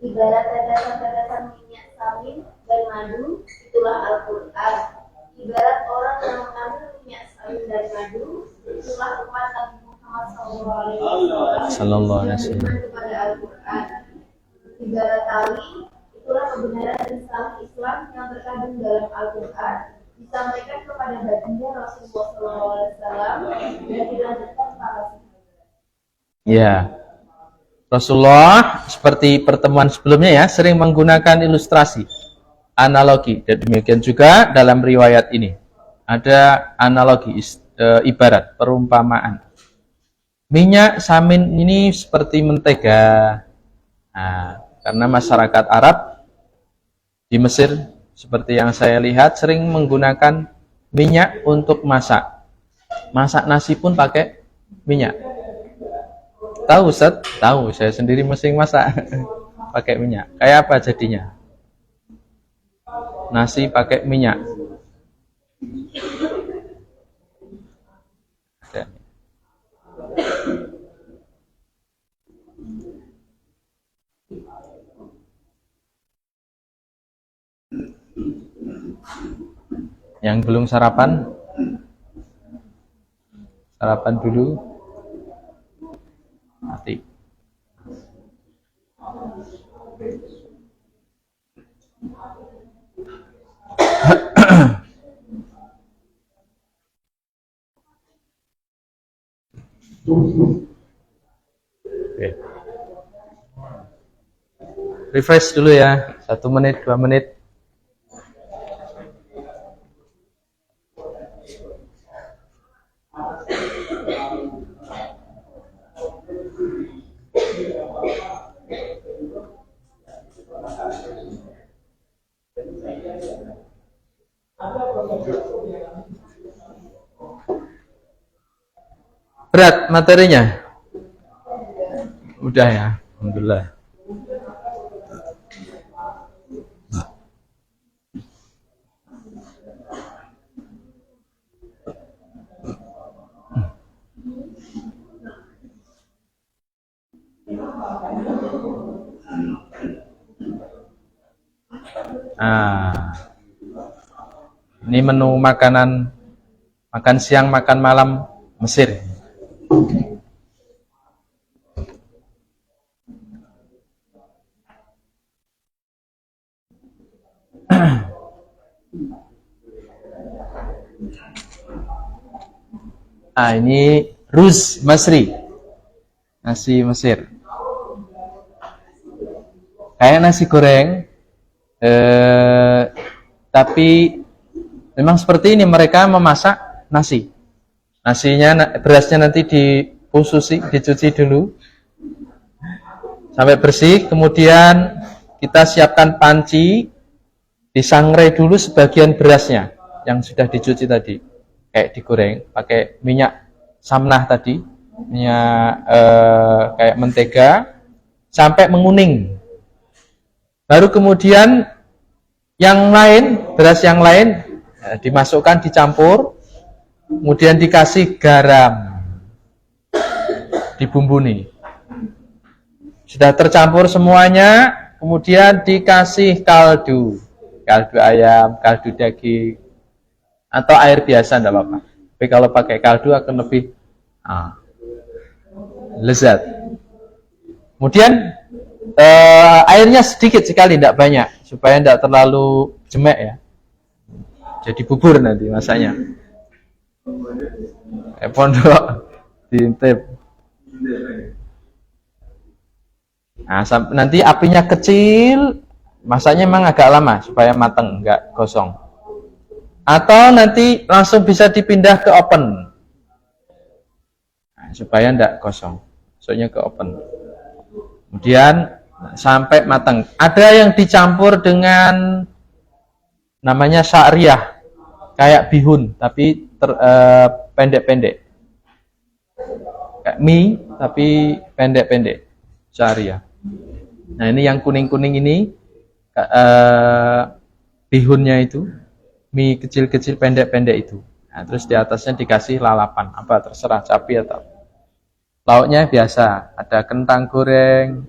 Ibarat tetesan-tetesan minyak samin dan madu, itulah Al-Quran. Ibarat orang yang mengambil minyak samin dan madu, itulah umat Nabi Muhammad SAW kepada Al-Quran. Ibarat tali, itulah kebenaran Islam yang terkandung dalam Al-Quran, disampaikan kepada baginda Rasulullah SAW dan dilanjutkan para sahabat. Ya, Rasulullah seperti pertemuan sebelumnya ya, sering menggunakan ilustrasi, analogi. Dan demikian juga dalam riwayat ini ada analogi, ibarat, perumpamaan. Minyak samin ini seperti mentega. Nah, karena masyarakat Arab di Mesir, seperti yang saya lihat, sering menggunakan minyak untuk masak. Masak nasi pun pakai minyak. Tahu Ustaz? Tahu, saya sendiri mesti masak pakai minyak. Kayak apa jadinya? Nasi pakai minyak. Yang belum sarapan? Sarapan dulu. Mati. Oke. Refresh dulu ya, 1 menit, 2 menit. Berat materinya? Udah ya, alhamdulillah. Ini menu makanan, makan siang, makan malam Mesir. Ah, ini Ruz Masri. Nasi Mesir. Kayak nasi goreng. Tapi memang seperti ini mereka memasak nasi. Nasinya, berasnya nanti dicuci dulu sampai bersih, kemudian kita siapkan panci, disangrai dulu sebagian berasnya yang sudah dicuci tadi, kayak digoreng pakai minyak samnah tadi, minyak kayak mentega sampai menguning. Baru kemudian yang lain, beras yang lain dimasukkan, dicampur, kemudian dikasih garam, dibumbuni. Sudah tercampur semuanya, kemudian dikasih kaldu ayam, kaldu daging, atau air biasa tidak apa-apa. Tapi kalau pakai kaldu akan lebih lezat. Kemudian airnya sedikit sekali, tidak banyak, supaya tidak terlalu jemek ya. Jadi bubur nanti masaknya. Pondok diintip. Nah, nanti apinya kecil, masaknya memang agak lama supaya matang, enggak gosong. Atau nanti langsung bisa dipindah ke oven, nah, supaya enggak gosong, maksudnya ke oven. Kemudian sampai matang. Ada yang dicampur dengan namanya sya'riyah, kayak bihun tapi pendek-pendek, kayak mie tapi pendek-pendek, sya'riyah. Nah, ini yang kuning-kuning ini bihunnya itu, mie kecil-kecil pendek-pendek itu. Nah, terus di atasnya dikasih lalapan, apa terserah, cabai atau lauknya biasa, ada kentang goreng,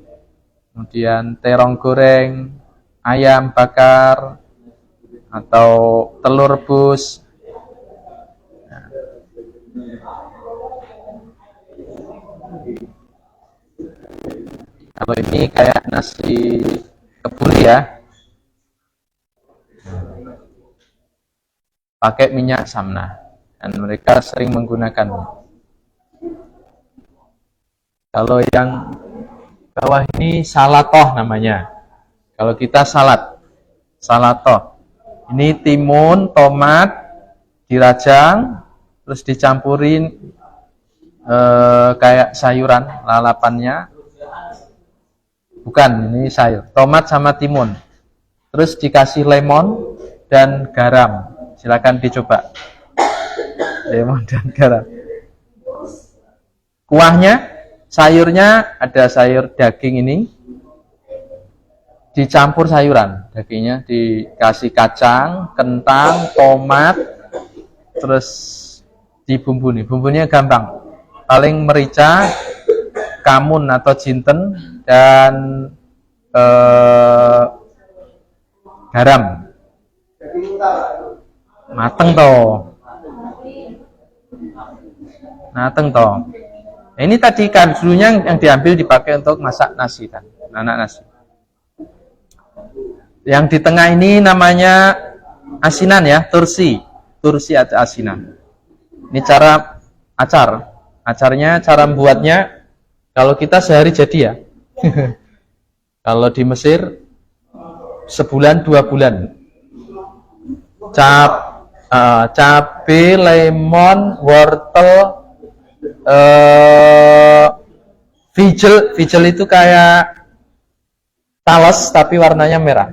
kemudian terong goreng, ayam bakar, atau telur rebus. Nah. Kalau ini kayak nasi kebuli ya, pakai minyak samnah, dan mereka sering menggunakannya. Kalau yang bawah ini salatoh namanya. Kalau kita salatoh. Ini timun, tomat dirajang, terus dicampurin kayak sayuran, lalapannya. Bukan, ini sayur. Tomat sama timun. Terus dikasih lemon dan garam. Silakan dicoba. Lemon dan garam. Kuahnya, sayurnya ada sayur daging ini. Dicampur sayuran. Dagingnya dikasih kacang, kentang, tomat, terus dibumbuni. Bumbunya gampang. Paling merica, kamun atau jinten, dan garam. Mateng toh. Ini tadi kaldunya yang diambil dipakai untuk masak nasi kan, anak nasi. Yang di tengah ini namanya asinan ya, tursi atau asinan. Ini cara acarnya, cara membuatnya. Kalau kita sehari jadi ya. Kalau di Mesir sebulan 2 bulan. Cabai, lemon, wortel, vigel itu kayak talas tapi warnanya merah.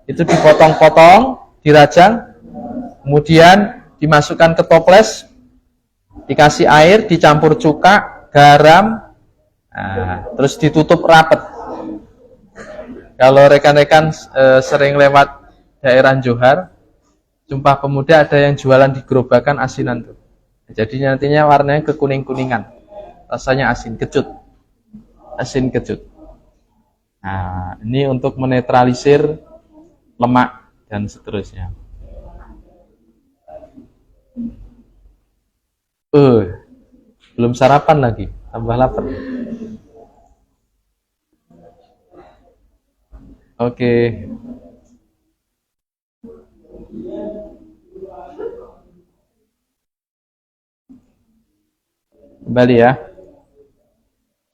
Itu dipotong-potong, dirajang, kemudian dimasukkan ke toples, dikasih air, dicampur cuka, garam, terus ditutup rapat. Kalau rekan-rekan sering lewat daerah Johar, Sumpah Pemuda, ada yang jualan di gerobakan asinan tuh. Jadi nantinya warnanya kekuning-kuningan, rasanya asin kecut. Nah, ini untuk menetralisir lemak dan seterusnya. Belum sarapan lagi, tambah lapar. Oke. Kembali ya.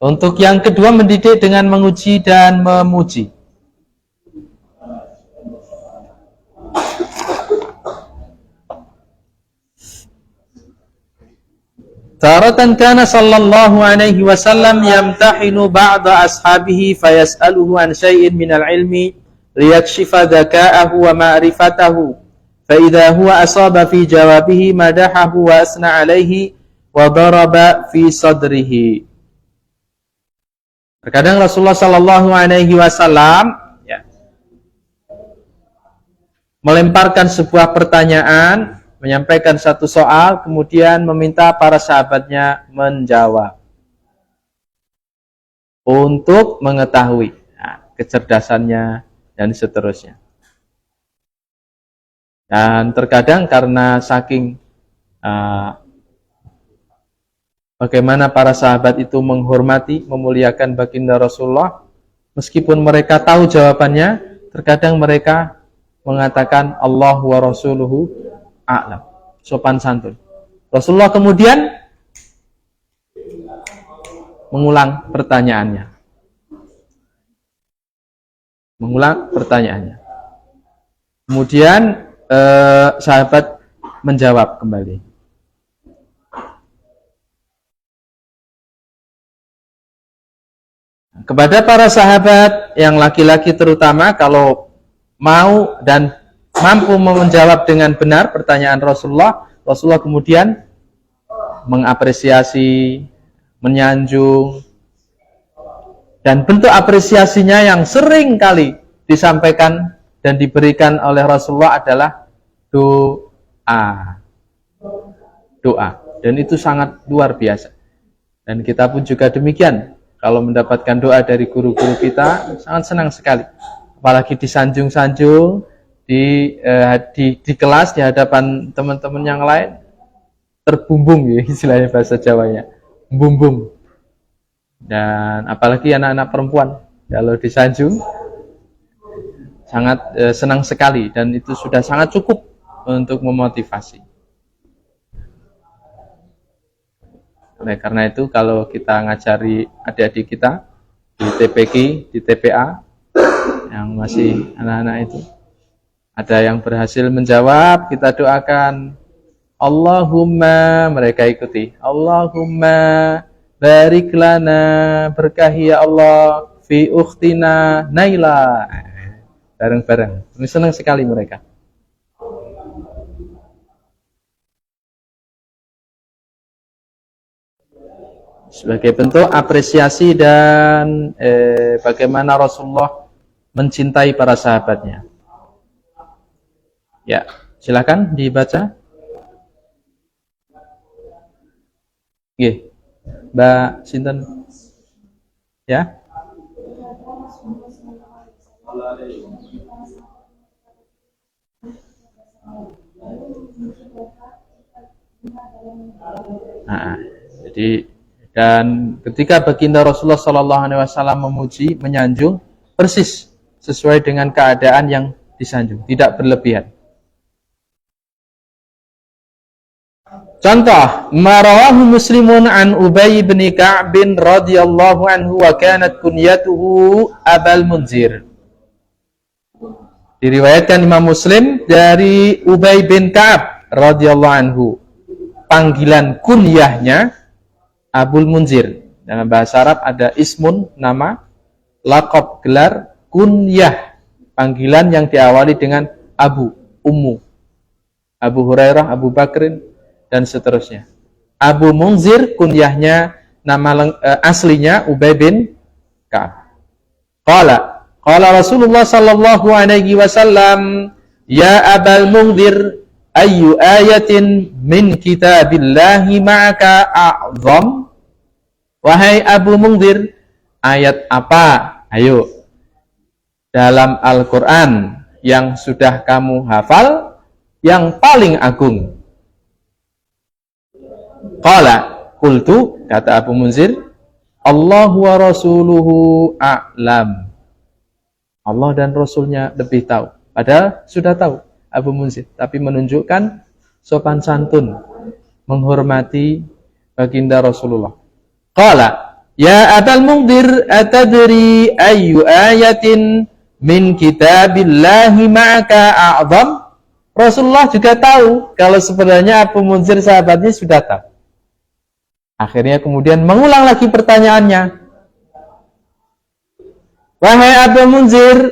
Untuk yang kedua, mendidik dengan menguji dan memuji. Taratan kana sallallahu alaihi wasallam yamtahinu ba'da ashabihi fayas'aluhu an syai'in minal ilmi liyakshifa dzaka'ahu wa ma'rifatahu fa idza huwa asaba fi jawabihi madahahu wa asna alaihi wa daraba fi sadrihi. Terkadang Rasulullah sallallahu alaihi wasallam melemparkan sebuah pertanyaan, menyampaikan satu soal, kemudian meminta para sahabatnya menjawab untuk mengetahui kecerdasannya dan seterusnya. Dan terkadang karena saking bagaimana para sahabat itu menghormati, memuliakan baginda Rasulullah, meskipun mereka tahu jawabannya, terkadang mereka mengatakan Allahu wa rasuluhu a'lam, sopan santun. Rasulullah kemudian mengulang pertanyaannya. Kemudian sahabat menjawab kembali. Kepada para sahabat yang laki-laki terutama, kalau mau dan mampu menjawab dengan benar pertanyaan Rasulullah kemudian mengapresiasi, menyanjung, dan bentuk apresiasinya yang sering kali disampaikan dan diberikan oleh Rasulullah adalah doa. Dan itu sangat luar biasa. Dan kita pun juga demikian. Kalau mendapatkan doa dari guru-guru kita, sangat senang sekali. Apalagi disanjung-sanjung di kelas, di hadapan teman-teman yang lain, terbumbung ya istilahnya bahasa Jawanya, bumbung. Dan apalagi anak-anak perempuan, kalau disanjung sangat senang sekali, dan itu sudah sangat cukup untuk memotivasi. Oleh karena itu, kalau kita ngajari adik-adik kita di TPQ, di TPA yang masih anak-anak itu, ada yang berhasil menjawab, kita doakan Allahumma, mereka ikuti Allahumma barik lana, berkahi ya Allah fi ukhtina Naila, bareng-bareng. Ini senang sekali mereka. Sebagai bentuk apresiasi dan bagaimana Rasulullah mencintai para sahabatnya. Ya, silakan dibaca. Nggih. Mbak Sinten. Ya. Nah, jadi dan ketika baginda Rasulullah SAW memuji, menyanjung, persis sesuai dengan keadaan yang disanjung, tidak berlebihan. Contoh, marawahu Muslimun an Ubay bin Ka'b radhiyallahu anhu wa kanat kunyatuhu Abul Munzir. Diriwayatkan Imam Muslim dari Ubay bin Ka'ab radhiyallahu anhu. Panggilan kunyahnya Abul Munzir. Dalam bahasa Arab ada ismun, nama, laqab, gelar, kunyah, panggilan yang diawali dengan Abu, Ummu, Abu Hurairah, Abu Bakrin, dan seterusnya. Abu Munzir kunyahnya, nama aslinya Ubay bin Ka'ab. Qala Rasulullah sallallahu alaihi wasallam, ya Abul Munzir, ayyu ayatin min kitabillahi ma'aka a'zam. Wahai Abu Munzir, ayat apa, ayo, dalam Al-Quran yang sudah kamu hafal yang paling agung? Qala, qultu, kata Abu Munzir, Allahu wa rasuluhu a'lam. Allah dan Rasulnya lebih tahu. Padahal sudah tahu. Abu Munzir, tapi menunjukkan sopan santun, menghormati baginda Rasulullah. Qala, ya Abul Munzir, atadri ayyu ayatin min kitabillahi ma'aka a'zam? Rasulullah juga tahu kalau sebenarnya Abu Munzir sahabatnya sudah tahu. Akhirnya kemudian mengulang lagi pertanyaannya. Wahai Abu Munzir,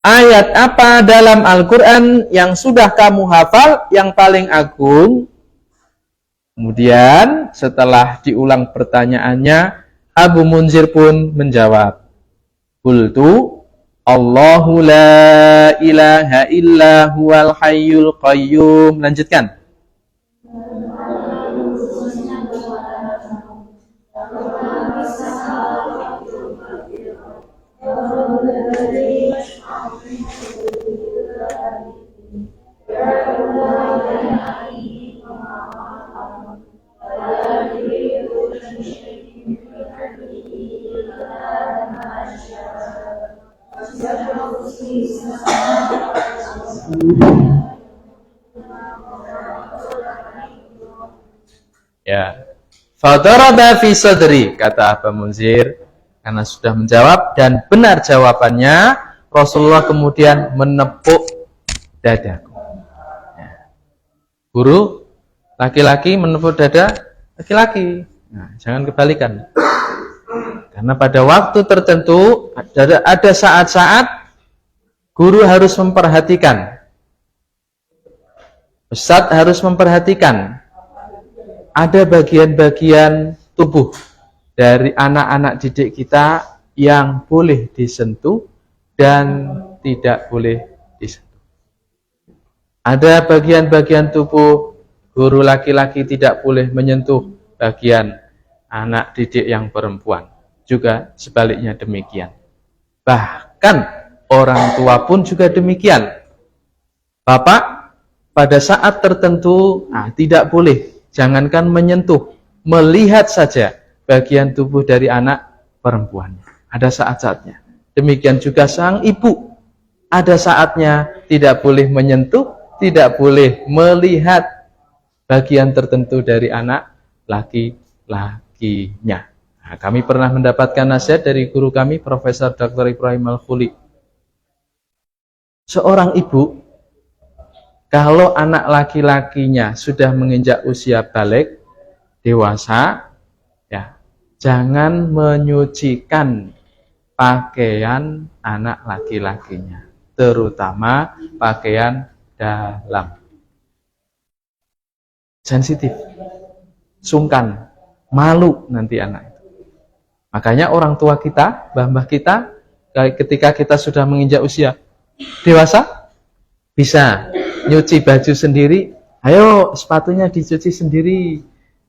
ayat apa dalam Al-Quran yang sudah kamu hafal yang paling agung? Kemudian setelah diulang pertanyaannya, Abu Munzir pun menjawab, Qultu Allahu la ilaha illa huwal hayyul qayyum. Lanjutkan. Ya. Fadaraba fi sadri, kata Abu Munzir, karena sudah menjawab dan benar jawabannya, Rasulullah kemudian menepuk dadaku. Ya. Guru laki-laki menepuk dada laki-laki. Nah, jangan kebalikan. Karena pada waktu tertentu ada saat-saat guru harus memperhatikan, ustadz harus memperhatikan ada bagian-bagian tubuh dari anak-anak didik kita yang boleh disentuh dan tidak boleh disentuh. Ada bagian-bagian tubuh guru laki-laki tidak boleh menyentuh bagian anak didik yang perempuan. Juga sebaliknya demikian. Bahkan orang tua pun juga demikian. Bapak pada saat tertentu tidak boleh, jangankan menyentuh, melihat saja bagian tubuh dari anak perempuannya. Ada saat-saatnya. Demikian juga sang ibu. Ada saatnya tidak boleh menyentuh, tidak boleh melihat bagian tertentu dari anak laki-lakinya. Nah, kami pernah mendapatkan nasihat dari guru kami, Profesor Dr. Ibrahim Al-Khuli. Seorang ibu, kalau anak laki-lakinya sudah menginjak usia balik, dewasa, ya, jangan menyucikan pakaian anak laki-lakinya, terutama pakaian dalam. Sensitif, sungkan, malu nanti anak. Makanya orang tua kita, mbah-mbah kita, ketika kita sudah menginjak usia dewasa, bisa nyuci baju sendiri. Ayo sepatunya dicuci sendiri,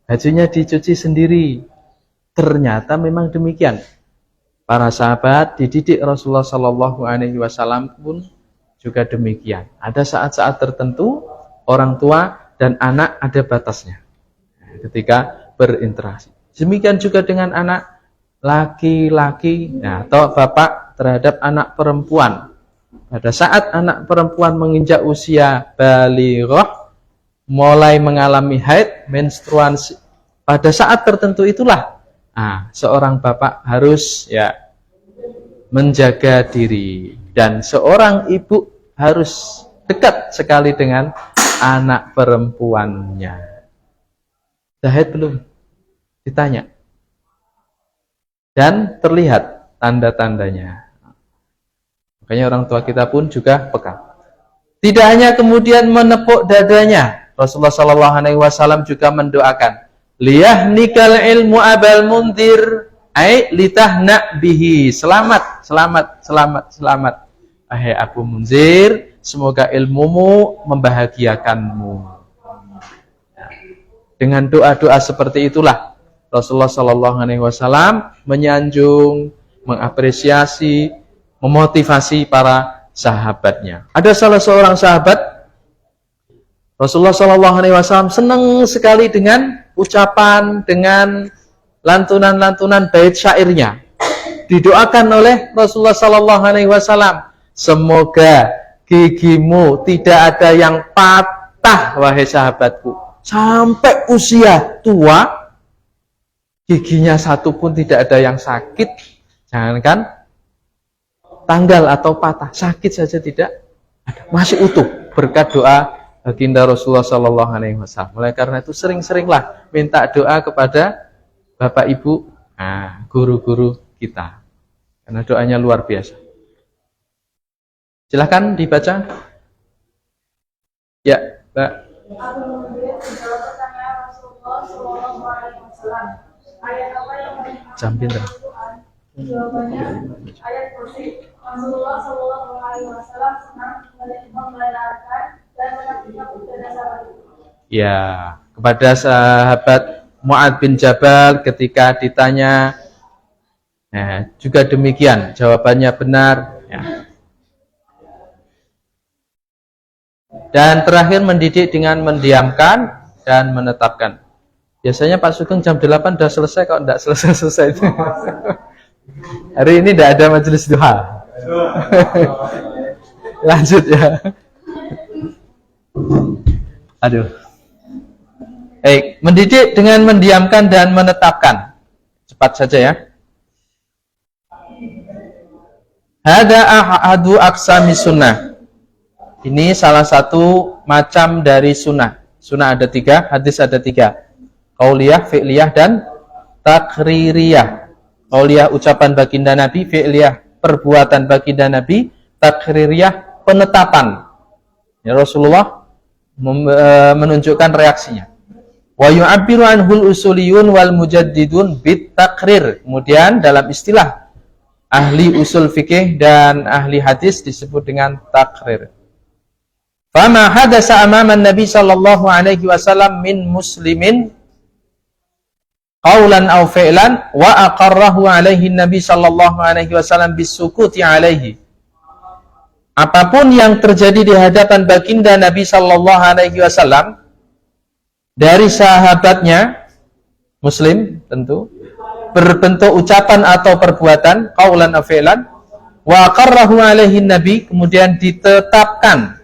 bajunya dicuci sendiri. Ternyata memang demikian. Para sahabat dididik Rasulullah SAW pun juga demikian. Ada saat-saat tertentu orang tua dan anak ada batasnya ketika berinteraksi. Demikian juga dengan anak laki-laki, atau bapak terhadap anak perempuan. Pada saat anak perempuan menginjak usia balighah, mulai mengalami haid, menstruasi, pada saat tertentu itulah seorang bapak harus menjaga diri, dan seorang ibu harus dekat sekali dengan anak perempuannya. Sudah haid belum? Ditanya. Dan terlihat tanda-tandanya. Makanya orang tua kita pun juga peka. Tidak hanya kemudian menepuk dadanya, Rasulullah SAW juga mendoakan, liyahnikal ilmu Abul Munzir, ai litahna bihi. Selamat, selamat, selamat, selamat. Wahai Abu Munzir, semoga ilmumu membahagiakanmu. Dengan doa-doa seperti itulah Rasulullah SAW menyanjung, mengapresiasi, memotivasi para sahabatnya. Ada salah seorang sahabat, Rasulullah SAW senang sekali dengan ucapan, dengan lantunan-lantunan bait syairnya. Didoakan oleh Rasulullah SAW, semoga gigimu tidak ada yang patah, wahai sahabatku. Sampai usia tua, giginya satu pun tidak ada yang sakit. Jangankan tanggal atau patah, sakit saja tidak ada. Masih utuh berkat doa baginda Rasulullah Sallallahu Alaihi Wasallam. Oleh karena itu sering-seringlah minta doa kepada Bapak Ibu, guru-guru kita. Karena doanya luar biasa. Silahkan dibaca. Ya, Mbak. Aku mengambil menjawab pertanyaan Rasulullah Shallallahu Alaihi Wasallam. Ayat apa yang Jam pinter. Jawabannya ayat kursi. Rasulullah Shallallahu Alaihi Wasallam senang membenarkan dan menakjubkan kepada sahabat itu. Ya, kepada sahabat Mu'adz bin Jabal ketika ditanya, juga demikian, jawabannya benar. Ya. Dan terakhir mendidik dengan mendiamkan dan menetapkan. Biasanya Pak Sugeng jam 8 sudah selesai, kok tidak selesai-selesai itu. Hari ini tidak ada majelis duha. Lanjut ya. Aduh. Mendidik dengan mendiamkan dan menetapkan. Cepat saja ya. Hada ahadu aqsami sunnah. Ini salah satu macam dari sunnah. Sunnah ada 3, hadis ada 3. Qauliyah, fi'liyah, dan takririyah. Qauliyah ucapan baginda Nabi, fi'liyah perbuatan baginda Nabi, takririyah penetapan. Ya, Rasulullah menunjukkan reaksinya. Wa yu'abbiru anhul usuliyun wal mujaddidun bit takrir. Kemudian dalam istilah ahli usul fikih dan ahli hadis disebut dengan takrir. Fama hadasa amaman Nabi sallallahu alaihi wasallam min muslimin qaulan aw fi'lan wa aqarrahu alaihi Nabi sallallahu alaihi wasallam bisukuti alaihi. Apapun yang terjadi di hadapan baginda Nabi sallallahu alaihi wasallam dari sahabatnya muslim tentu berbentuk ucapan atau perbuatan qaulan aw fi'lan wa aqarrahu alaihi Nabi, kemudian ditetapkan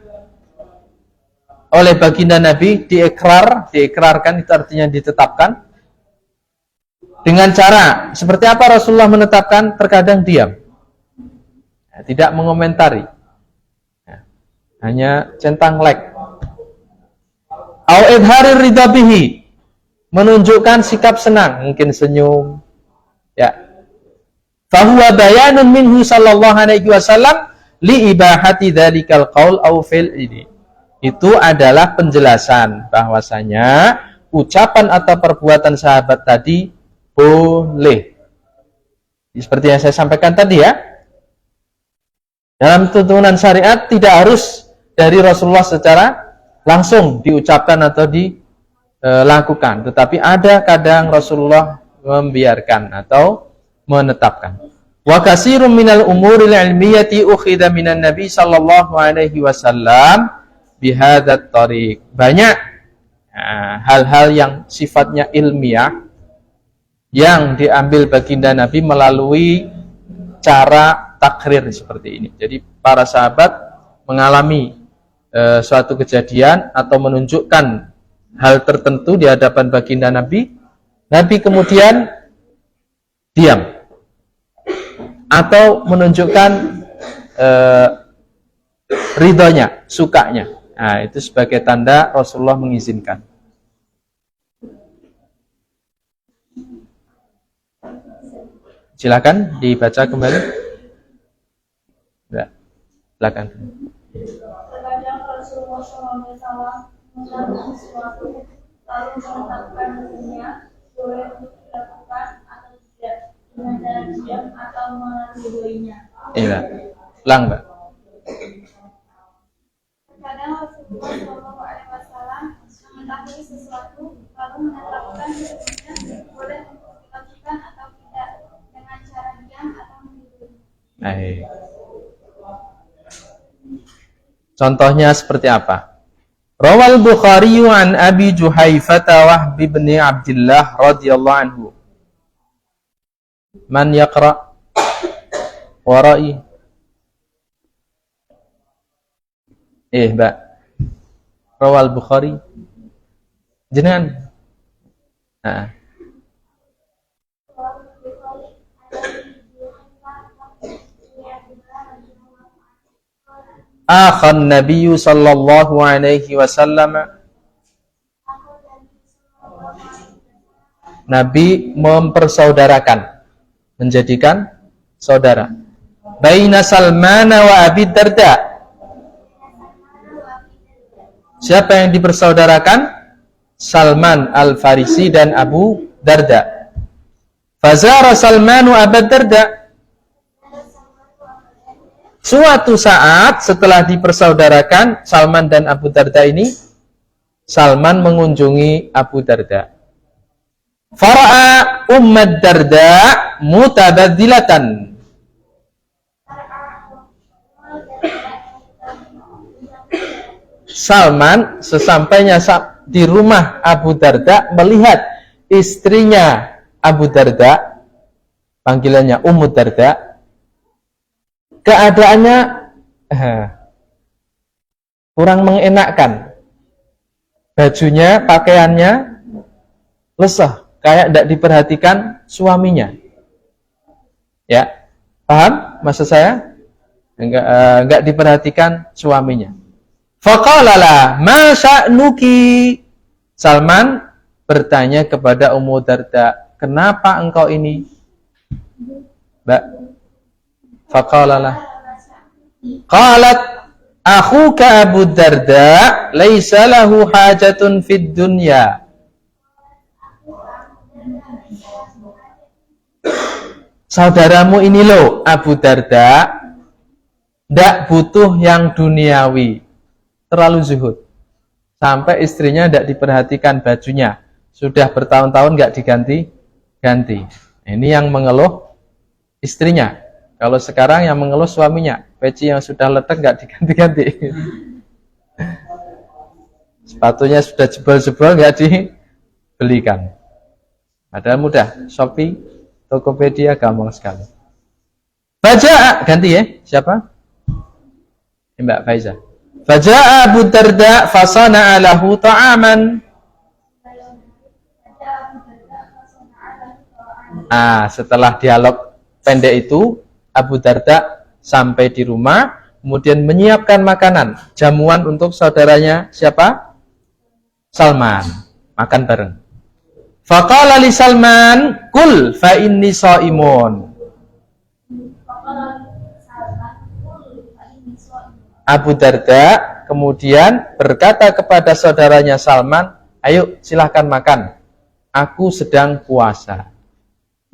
oleh baginda Nabi, diikrarkan itu artinya ditetapkan. Dengan cara seperti apa Rasulullah menetapkan? Terkadang diam, tidak mengomentari, hanya centang like. Au idharir ridha bihi, menunjukkan sikap senang, mungkin senyum. Ya. Fahuwa bayanun minhu sallallahu alaihi wasallam li ibahati dzalikal qaul au fil ini. Itu adalah penjelasan bahwasanya ucapan atau perbuatan sahabat tadi boleh. Seperti yang saya sampaikan tadi ya. Dalam tuntunan syariat tidak harus dari Rasulullah secara langsung diucapkan atau dilakukan, tetapi ada kadang Rasulullah membiarkan atau menetapkan. Wa katsirun minal umuril ilmiyati ukhidha minan nabi sallallahu alaihi wasallam bihadat tariq. Banyak hal-hal yang sifatnya ilmiah yang diambil baginda Nabi melalui cara takrir seperti ini. Jadi para sahabat mengalami suatu kejadian atau menunjukkan hal tertentu di hadapan baginda Nabi, Nabi kemudian diam atau menunjukkan ridhonya, sukanya. Nah, itu sebagai tanda Rasulullah mengizinkan. Silakan dibaca kembali. Ya, silakan. Terkadang Rasulullah SAW mengenal sesuatu lalu menetapkan dirinya boleh untuk dilakukan atau tidak dengan cara diam atau meridhoinya. Iya, ulang Mbak. Terkadang Rasulullah SAW mengetahui sesuatu lalu menetapkan dirinya boleh untuk dilakukan atau tidak dengan cara diam atau meridhoinya. Contohnya seperti apa? Rawal Bukhari an Abi Juhaifah Wahb bin Abdullah radhiyallahu anhu. Man yaqra warai? Mbak. Rawal Bukhari. Jenengan. Nah. Akhan Nabi sallallahu alaihi wasallam. Nabi mempersaudarakan, menjadikan saudara. Baina Salman wa Abi Darda. Siapa yang dipersaudarakan? Salman Al-Farisi dan Abu Darda. Fazara Salman wa Abu Darda. Suatu saat setelah dipersaudarakan Salman dan Abu Darda ini, Salman mengunjungi Abu Darda. Fara'a Ummad Darda mutabadzilatan. Salman sesampainya di rumah Abu Darda melihat istrinya Abu Darda, panggilannya Ummu Darda, keadaannya kurang mengenakkan. Bajunya, pakaiannya lesah, kayak tidak diperhatikan suaminya. Ya, paham maksud saya? Enggak diperhatikan suaminya. Faqala la ma sya'nuki. Salman bertanya kepada Ummu Darda, kenapa engkau ini? Mbak. Faqala la. Qalat akhuka Abu Darda laisa lahu hajatun fid dunya. Saudaramu ini loh, Abu Darda, tidak butuh yang duniawi, terlalu zuhud. Sampai istrinya tidak diperhatikan bajunya, sudah bertahun-tahun nggak diganti-ganti. Ini yang mengeluh istrinya. Kalau sekarang yang mengeluh suaminya, peci yang sudah letak nggak diganti-ganti. Sepatunya sudah jebol-jebol nggak dibelikan. Padahal mudah, Shopee, Tokopedia gampang sekali. Baca ganti ya, siapa? Mbak Faiza. Faja'a Abu Darda fasana'a lahu ta'aman. Setelah dialog pendek itu, Abu Darda sampai di rumah, kemudian menyiapkan makanan, jamuan untuk saudaranya siapa? Salman. Makan bareng. Faqala li Salman, "Kul fa inni shaimun." Abu Darda kemudian berkata kepada saudaranya Salman, "Ayo silahkan makan. Aku sedang puasa."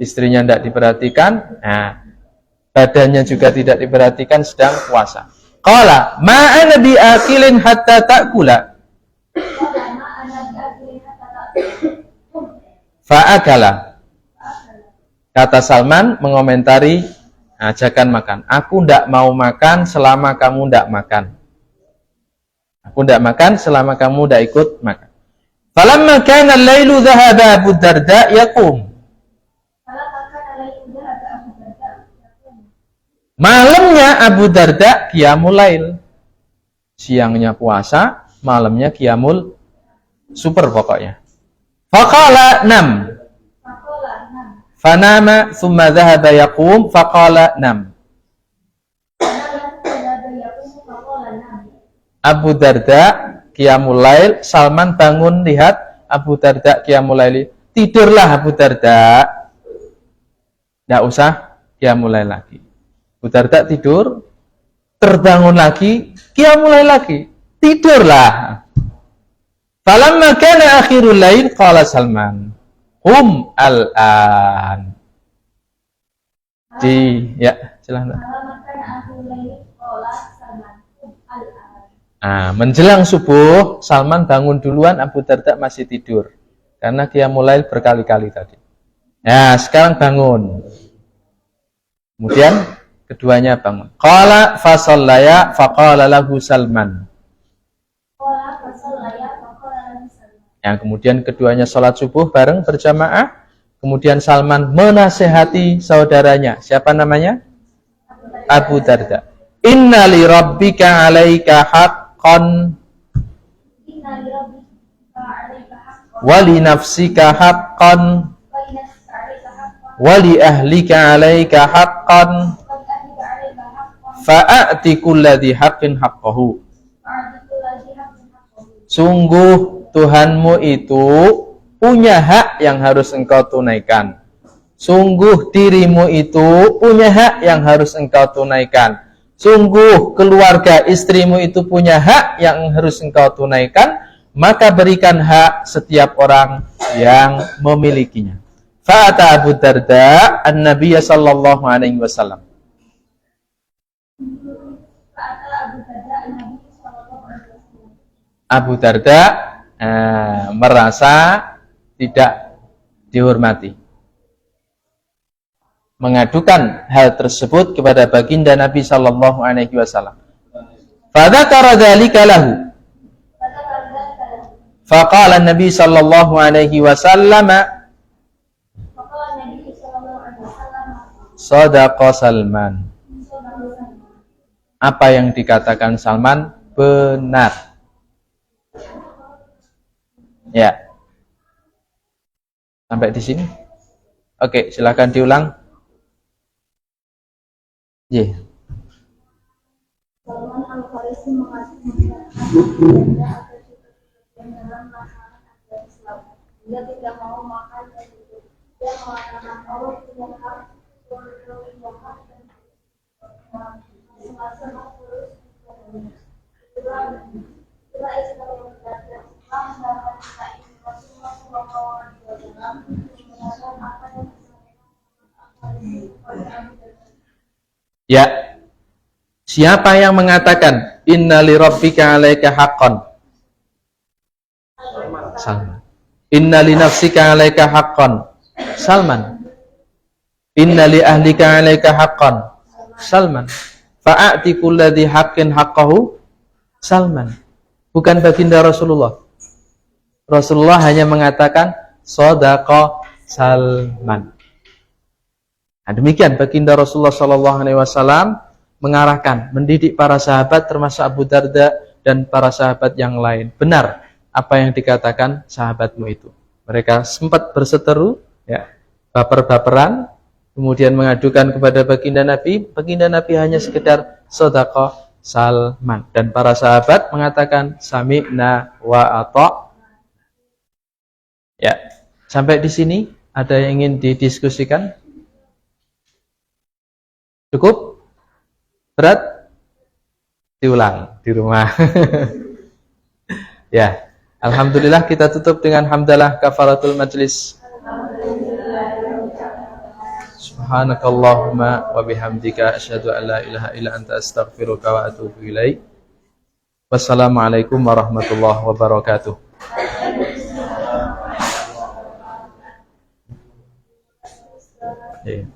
Istrinya tidak diperhatikan, badannya juga tidak diperhatikan, sedang puasa. Qala ma ana bi akilin hatta ta'kula. Fa'akala. Kata Salman mengomentari ajakan makan. Aku tidak mau makan selama kamu tidak makan. Aku tidak makan selama kamu tidak ikut makan. Falamma kana al-lailu dhahaba Abu Darda yaqum. Malamnya Abu Darda qiyamul lail. Siangnya puasa, malamnya qiyamul super pokoknya. Faqala nam. Fanama thumma dhahaba yaqum faqala nam. Abu Darda qiyamul lail, Salman bangun lihat Abu Darda qiyamul lail. Tidurlah Abu Darda. Enggak usah qiyamul lail lagi. Abu Darda tidur, terbangun lagi, qiyamul lail lagi. Tidurlah. Falamma kana akhirul lail qala Salman, "Qum al-an." Silakan. Menjelang subuh, Salman bangun duluan, Abu Darda masih tidur. Karena qiyamul lail berkali-kali tadi. Sekarang bangun. Kemudian keduanya bangun. Qala fa shallaya faqala lahu Salman. Yang kemudian keduanya sholat subuh bareng berjamaah. Kemudian Salman menasehati saudaranya. Siapa namanya? Abu Darda. Inna li rabbika alaika haqqa haqqan Inna lirabbika 'alaika haqqan wa li nafsika haqqan wa linafsika 'alaika haqqan wa li ahlika 'alaika haqqan wa li'ahlika 'alaika haqqan fa'ati kulladzi haqqin haqqahu. fa'adil ladzi haqqan haqqahu. Sungguh Tuhanmu itu punya hak yang harus engkau tunaikan. Sungguh dirimu itu punya hak yang harus engkau tunaikan. Sungguh keluarga istrimu itu punya hak yang harus engkau tunaikan. Maka berikan hak setiap orang yang memilikinya. Fa'ata Abu Darda an-Nabiy sallallahu alaihi wasallam. Kata Abu Darda Nabi sallallahu alaihi wasallam. Abu Darda merasa tidak dihormati, mengadukan hal tersebut kepada baginda Nabi sallallahu alaihi wasallam. Fadzakara dzalika lahu. Faqala Nabi sallallahu alaihi wasallam, Maka Nabi sallallahu alaihi wasallam Shadaqa Salman. Apa yang dikatakan Salman benar. Ya. Sampai di sini. Oke, silakan diulang. Ye. Salman Al-Farisi mengatakan dalam makanan agama Islam. Dia tidak mau makan dan itu. Dia mengatakan Allah punya hak, Rasul punya hak dan semasa terus. Itulah Islam yang berdasar Islam dan kita ini Rasulullah Sallallahu Alaihi Wasallam mengatakan apa yang Ya. Siapa yang mengatakan inna li rabbika 'alaika haqqan? Salman. Inna li nafsika 'alaika haqqan. Salman. Inna li ahlika 'alaika haqqan. Salman. Fa'ati kulladzi haqqin haqqahu. Salman. Bukan baginda Rasulullah. Rasulullah hanya mengatakan shadaqa Salman. Nah, demikian baginda Rasulullah sallallahu alaihi wasallam mengarahkan, mendidik para sahabat termasuk Abu Darda dan para sahabat yang lain. Benar apa yang dikatakan sahabatmu itu. Mereka sempat berseteru, ya, baper-baperan, kemudian mengadukan kepada baginda Nabi. Baginda Nabi hanya sekedar shadaqa Salman, dan para sahabat mengatakan sami'na wa ata'. Ya, sampai di sini ada yang ingin didiskusikan? Cukup? Berat? Diulang di rumah. Ya, alhamdulillah kita tutup dengan hamdalah kafaratul majlis. Subhanakallahumma wa bihamdika asyhadu an la ilaha illa anta astaghfiruka wa atubu ilaik. Wassalamualaikum warahmatullahi wabarakatuh. Yeah.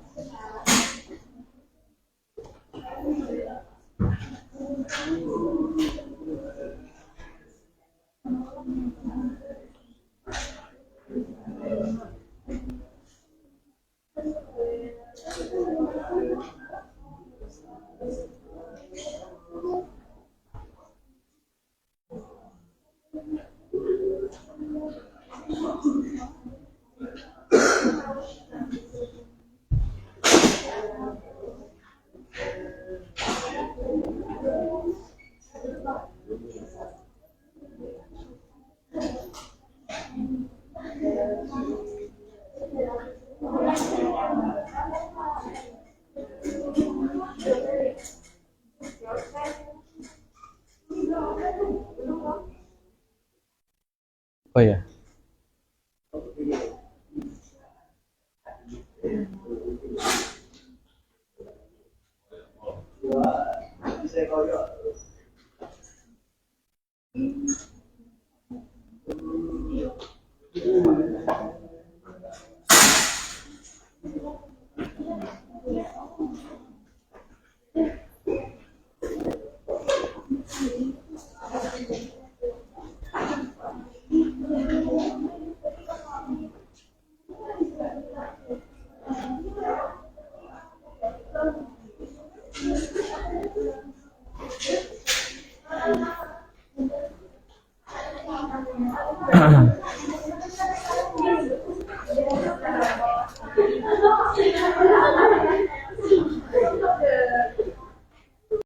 Oh ya.